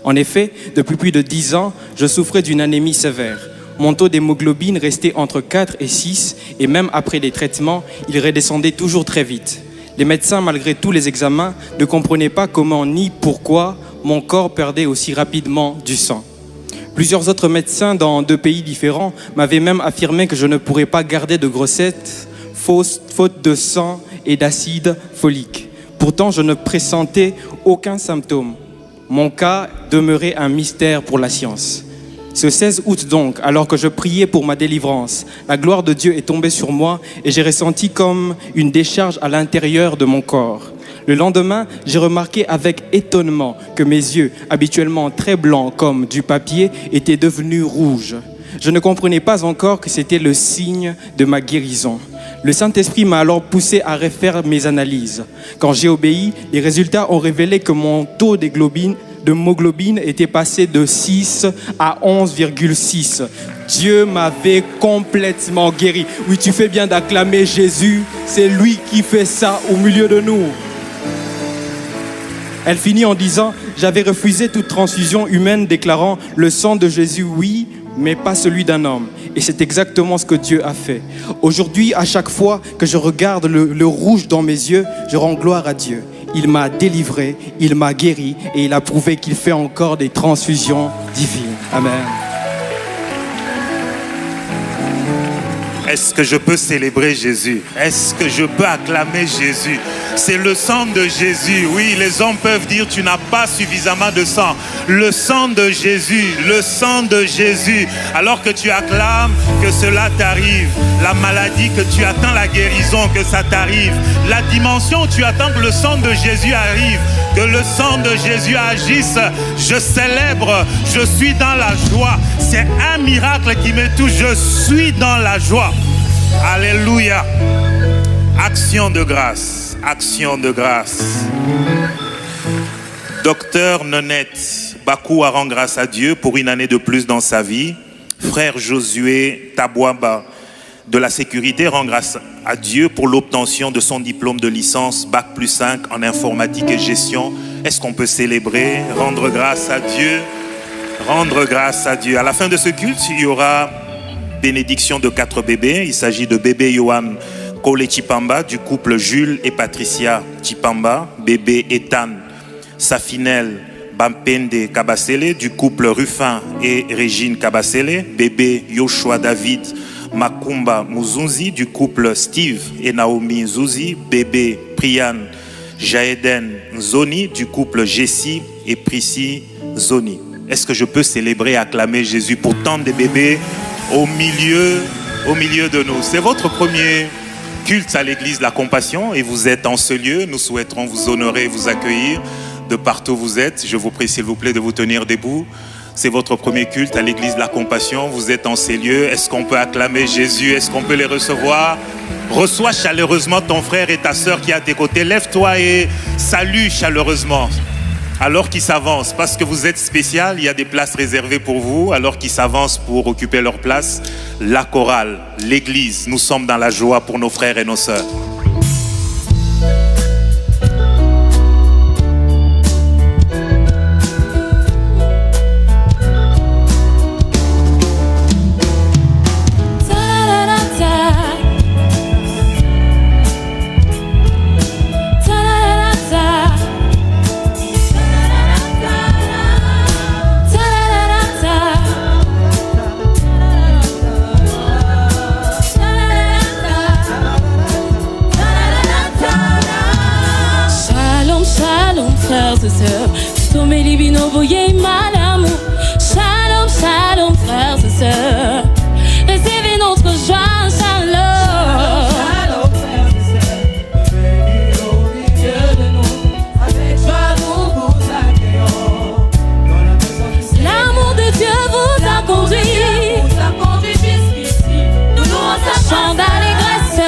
En effet, depuis plus de 10 ans, je souffrais d'une anémie sévère. Mon taux d'hémoglobine restait entre 4 et 6 et même après les traitements, il redescendait toujours très vite. Les médecins, malgré tous les examens, ne comprenaient pas comment ni pourquoi mon corps perdait aussi rapidement du sang. Plusieurs autres médecins dans 2 pays différents m'avaient même affirmé que je ne pourrais pas garder de grossesse faute de sang et d'acide folique. Pourtant, je ne pressentais aucun symptôme. Mon cas demeurait un mystère pour la science. Ce 16 août donc, alors que je priais pour ma délivrance, la gloire de Dieu est tombée sur moi et j'ai ressenti comme une décharge à l'intérieur de mon corps. Le lendemain, j'ai remarqué avec étonnement que mes yeux, habituellement très blancs comme du papier, étaient devenus rouges. Je ne comprenais pas encore que c'était le signe de ma guérison. Le Saint-Esprit m'a alors poussé à refaire mes analyses. Quand j'ai obéi, les résultats ont révélé que mon taux d'hémoglobine était passé de 6 à 11,6. Dieu m'avait complètement guéri. Oui, tu fais bien d'acclamer Jésus. C'est lui qui fait ça au milieu de nous. Elle finit en disant « J'avais refusé toute transfusion humaine, déclarant « Le sang de Jésus, oui, mais pas celui d'un homme. » Et c'est exactement ce que Dieu a fait. Aujourd'hui, à chaque fois que je regarde le rouge dans mes yeux, je rends gloire à Dieu. Il m'a délivré, il m'a guéri et il a prouvé qu'il fait encore des transfusions divines. Amen. Est-ce que je peux célébrer Jésus? Est-ce que je peux acclamer Jésus? C'est le sang de Jésus. Oui, les hommes peuvent dire tu n'as pas suffisamment de sang. Le sang de Jésus, le sang de Jésus. Alors que tu acclames, que cela t'arrive. La maladie, que tu attends la guérison, que ça t'arrive. La dimension où tu attends que le sang de Jésus arrive, que le sang de Jésus agisse. Je célèbre, je suis dans la joie. C'est un miracle qui me touche. Je suis dans la joie. Alléluia. Action de grâce. Action de grâce. Docteur Nonette Bakoua rend grâce à Dieu pour une année de plus dans sa vie. Frère Josué Tabouaba de la sécurité rend grâce à Dieu pour l'obtention de son diplôme de licence Bac+5 en informatique et gestion. Est-ce qu'on peut célébrer, rendre grâce à Dieu? Rendre grâce à Dieu. À la fin de ce culte, il y aura bénédiction de 4 bébés. Il s'agit de bébé Yohan Kole Chipamba du couple Jules et Patricia Chipamba, bébé Ethan Safinel Bampende Kabasele du couple Ruffin et Régine Kabasele, bébé Yoshua David Makumba Muzunzi du couple Steve et Naomi Zuzi, bébé Priyan Jaeden Zoni du couple Jessie et Prissy Zoni. Est-ce que je peux célébrer et acclamer Jésus pour tant de bébés au milieu de nous? C'est votre premier culte à l'église La Compassion et vous êtes en ce lieu. Nous souhaiterons vous honorer et vous accueillir de partout où vous êtes. Je vous prie s'il vous plaît de vous tenir debout. C'est votre premier culte à l'église La Compassion. Vous êtes en ces lieux. Est-ce qu'on peut acclamer Jésus? Est-ce qu'on peut les recevoir? Reçois chaleureusement ton frère et ta sœur qui est à tes côtés. Lève-toi et salue chaleureusement. Alors qu'ils s'avancent, parce que vous êtes spécial, il y a des places réservées pour vous. Alors qu'ils s'avancent pour occuper leur place, la chorale, l'église, nous sommes dans la joie pour nos frères et nos sœurs. shalom, frères et sœurs. Tomé libino, voyez malamu. Shalom, shalom, frères et sœurs. Recevez notre joie, shalom. Shalom, frères et sœurs. Venez au milieu de nous. Avec joie, nous vous accueillons. Dans la maison du Seigneur. L'amour de Dieu vous a conduit. Vous a conduit jusqu'ici. Nous nous Chant d'allégresse.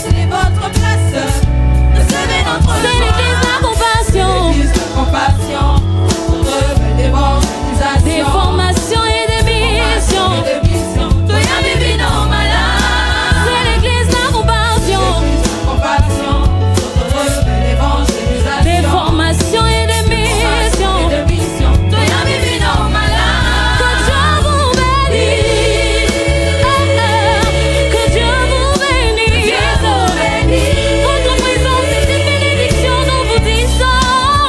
c'est votre place. Recevez notre joie. C'est l'église de la compassion. L'église de compassion. Heureux d'évangélisation. Des formations et des missions. Soyez bébé dans ma langue. C'est l'église de la compassion. L'église de compassion. Heureux d'évangélisation. Des formations et des missions. Soyez bébé dans ma langue. Que Dieu vous bénisse. Que Dieu vous bénisse. Votre présence est une bénédiction, nous vous disons.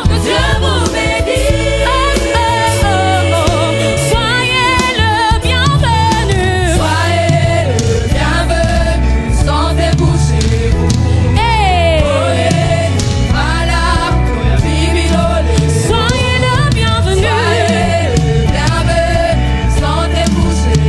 Que Dieu vous bénisse. Soyez le bienvenu. Soyez le bienvenu. Sentez-vous chez vous. Soyez le bienvenu. Que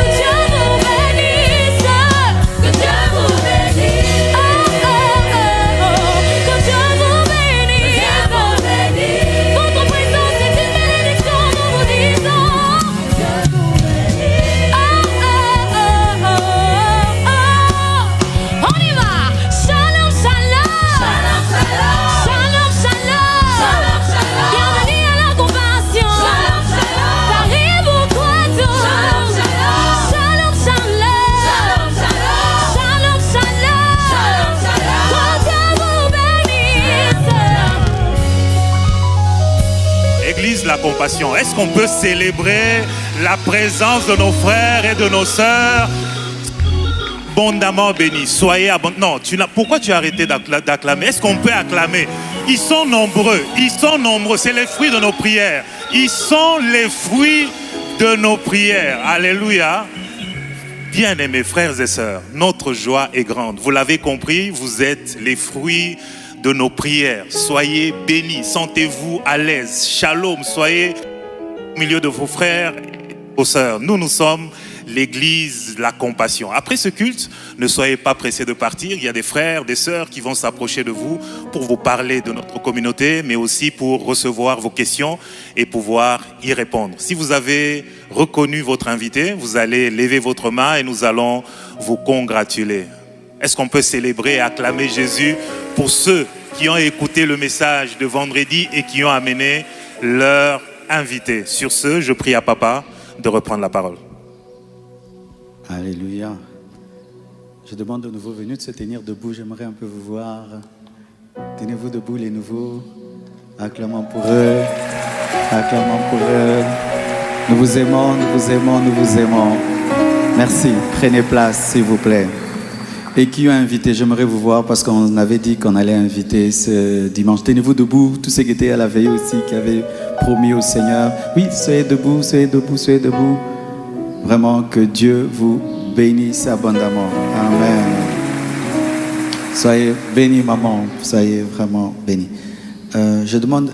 Dieu vous bénisse. Que Dieu vous bénisse. Que Dieu vous bénisse. Votre présence est une bénédiction, nous vous disons. On y va. Shalom, shalom. Shalom, shalom. Bienvenue à la compassion. Paris, pourquoi tout? Shalom, shalom. Shalom, shalom. Que Dieu vous bénisse. Église La Compassion, est-ce qu'on peut célébrer la présence de nos frères et de nos sœurs abondamment bénis? Soyez abondamment. Non, pourquoi tu as arrêté d'acclamer? Est-ce qu'on peut acclamer? Ils sont nombreux, c'est les fruits de nos prières. Ils sont les fruits de nos prières. Alléluia. Bien-aimés frères et sœurs, notre joie est grande. Vous l'avez compris, vous êtes les fruits de nos prières. Soyez bénis, sentez-vous à l'aise. Shalom, soyez au milieu de vos frères et vos sœurs. Nous sommes l'église La Compassion. Après ce culte, ne soyez pas pressés de partir. Il y a des frères, des sœurs qui vont s'approcher de vous pour vous parler de notre communauté, mais aussi pour recevoir vos questions et pouvoir y répondre. Si vous avez reconnu votre invité, vous allez lever votre main et nous allons vous congratuler. Est-ce qu'on peut célébrer et acclamer Jésus pour ceux qui ont écouté le message de vendredi et qui ont amené leur invité? Sur ce, je prie à Papa de reprendre la parole. Alléluia. Je demande aux nouveaux venus de se tenir debout. J'aimerais un peu vous voir. Tenez-vous debout, les nouveaux. Acclamons pour eux. Acclamons pour eux. Nous vous aimons, nous vous aimons, nous vous aimons. Merci. Prenez place, s'il vous plaît. Et qui a invité? J'aimerais vous voir parce qu'on avait dit qu'on allait inviter ce dimanche. Tenez-vous debout. Tous ceux qui étaient à la veille aussi, qui avaient promis au Seigneur. Oui, soyez debout, soyez debout, soyez debout. Vraiment que Dieu vous bénisse abondamment. Amen. Soyez bénis, maman. Soyez vraiment bénis. Je demande,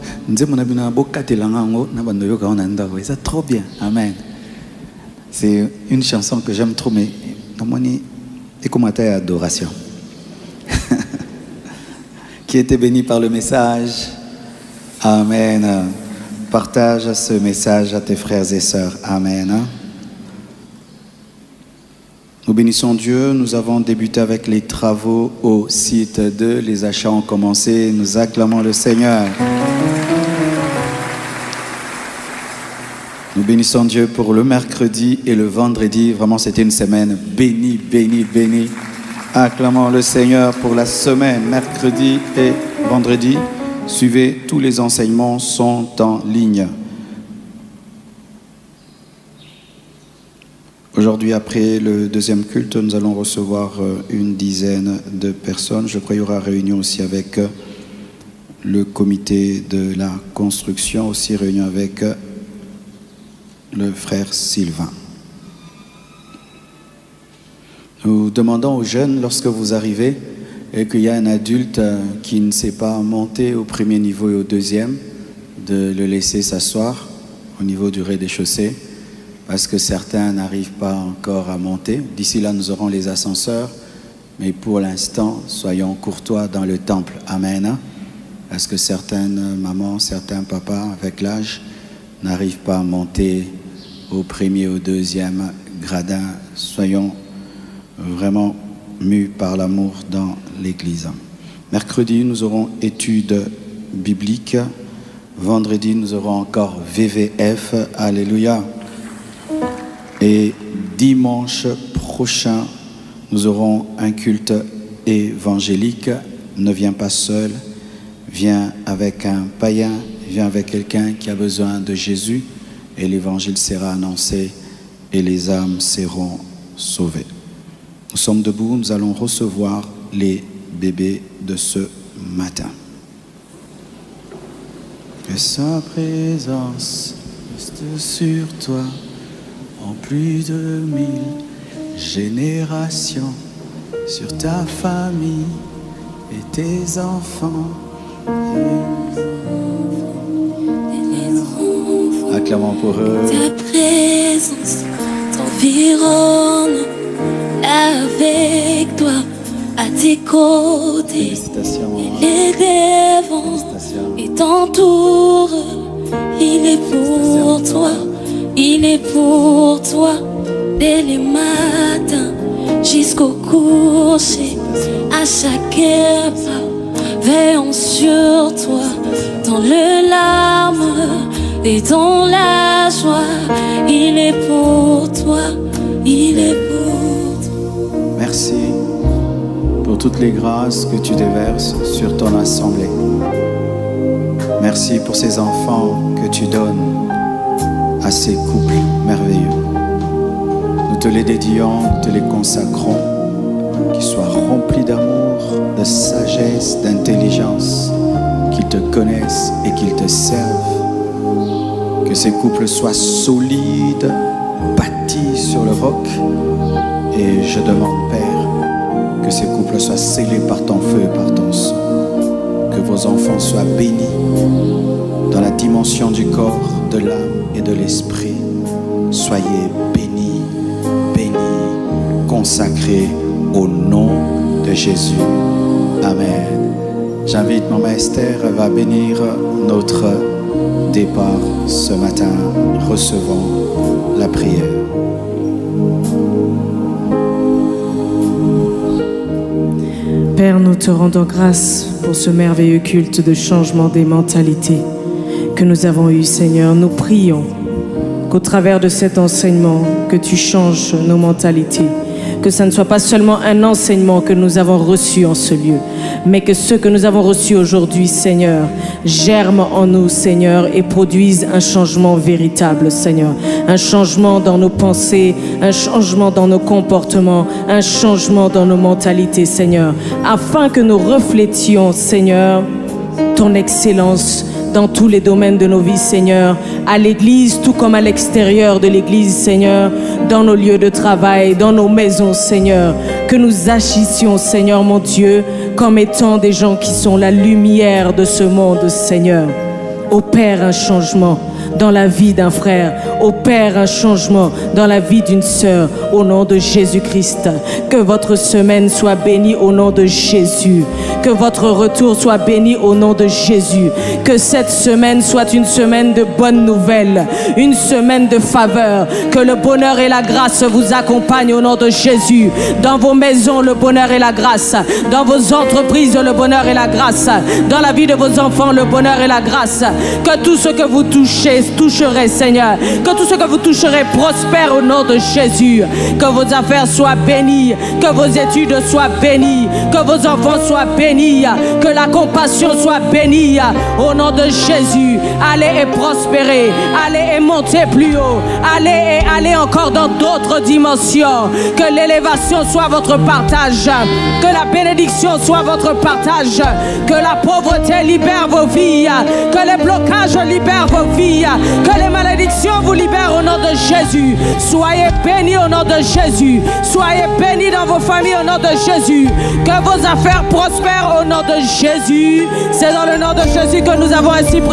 c'est trop bien. Amen. C'est une chanson que j'aime trop, mais adoration. Qui était béni par le message. Amen. Partage ce message à tes frères et sœurs. Amen. Nous bénissons Dieu. Nous avons débuté avec les travaux au site 2. Les achats ont commencé. Nous acclamons le Seigneur. Nous bénissons Dieu pour le mercredi et le vendredi. Vraiment, c'était une semaine bénie, bénie, bénie. Acclamons le Seigneur pour la semaine, mercredi et vendredi. Suivez, tous les enseignements sont en ligne. Aujourd'hui, Aujourd'hui, après le deuxième culte, nous allons recevoir une dizaine de personnes. Je crois qu'il y aura réunion aussi avec le comité de la construction, aussi réunion avec le frère Sylvain. Nous demandons aux jeunes, lorsque vous arrivez et qu'il y a un adulte qui ne sait pas monter au premier niveau et au deuxième, de le laisser s'asseoir au niveau du rez-de-chaussée, parce que certains n'arrivent pas encore à monter. D'ici là, nous aurons les ascenseurs, mais pour l'instant, soyons courtois dans le temple. Amen. Parce que certaines mamans, certains papas, avec l'âge, n'arrivent pas à monter au premier ou au deuxième gradin. Soyons vraiment mus par l'amour dans l'Église. Mercredi, nous aurons études bibliques. Vendredi, nous aurons encore VVF. Alléluia. Et dimanche prochain, nous aurons un culte évangélique. Ne viens pas seul, viens avec un païen, viens avec quelqu'un qui a besoin de Jésus et l'évangile sera annoncé et les âmes seront sauvées. Nous sommes debout, nous allons recevoir les bébés de ce matin. Que sa présence reste sur toi en plus de 1000 générations, sur ta famille et tes enfants. Acclamons pour eux. Ta présence t'environne avec toi, à tes côtés. Il est devant et t'entoure. Il est pour toi, il est pour toi. Dès les matins jusqu'au coucher, à chaque pas, veillons sur toi. Dans le larme et dans la joie, il est pour toi, il est pour toi. Merci pour toutes les grâces que tu déverses sur ton assemblée. Merci pour ces enfants que tu donnes à ces couples merveilleux. Nous te les dédions, nous te les consacrons, qu'ils soient remplis d'amour, de sagesse, d'intelligence, qu'ils te connaissent et qu'ils te servent. Que ces couples soient solides, bâtis sur le roc. Et je demande, Père, que ces couples soient scellés par ton feu et par ton sang. Que vos enfants soient bénis dans la dimension du corps, de l'âme et de l'esprit. Soyez bénis, bénis, consacrés au nom de Jésus. Amen. J'invite Maman Esther, elle va bénir notre départ ce matin. Recevons la prière. Père, nous te rendons grâce pour ce merveilleux culte de changement des mentalités que nous avons eu, Seigneur. Nous prions qu'au travers de cet enseignement, que tu changes nos mentalités, que ça ne soit pas seulement un enseignement que nous avons reçu en ce lieu, mais que ce que nous avons reçu aujourd'hui, Seigneur, germe en nous, Seigneur, et produise un changement véritable, Seigneur. Un changement dans nos pensées, un changement dans nos comportements, un changement dans nos mentalités, Seigneur, afin que nous reflétions, Seigneur, ton excellence dans tous les domaines de nos vies, Seigneur, à l'église tout comme à l'extérieur de l'église, Seigneur, dans nos lieux de travail, dans nos maisons, Seigneur, que nous agissions, Seigneur mon Dieu, comme étant des gens qui sont la lumière de ce monde, Seigneur. Opère un changement dans la vie d'un frère, opère un changement dans la vie d'une sœur, au nom de Jésus-Christ. Que votre semaine soit bénie au nom de Jésus. Que votre retour soit béni au nom de Jésus. Que cette semaine soit une semaine de bonnes nouvelles, une semaine de faveur. Que le bonheur et la grâce vous accompagnent au nom de Jésus. Dans vos maisons, le bonheur et la grâce. Dans vos entreprises, le bonheur et la grâce. Dans la vie de vos enfants, le bonheur et la grâce. Que tout ce que vous touchez, toucherez, Seigneur. Que tout ce que vous toucherez prospère au nom de Jésus. Que vos affaires soient bénies, que vos études soient bénies, que vos enfants soient bénis, que la compassion soit bénie au nom de Jésus. Allez et prospérez, allez et montez plus haut, allez et allez encore dans d'autres dimensions. Que l'élévation soit votre partage, que la bénédiction soit votre partage, que la pauvreté libère vos vies, que les blocages libèrent vos vies, que les malédictions vous libèrent au nom de Jésus. Soyez bénis au nom de Jésus, soyez bénis dans vos familles au nom de Jésus, que vos affaires prospèrent au nom de Jésus. C'est dans le nom de Jésus que nous avons ainsi prié.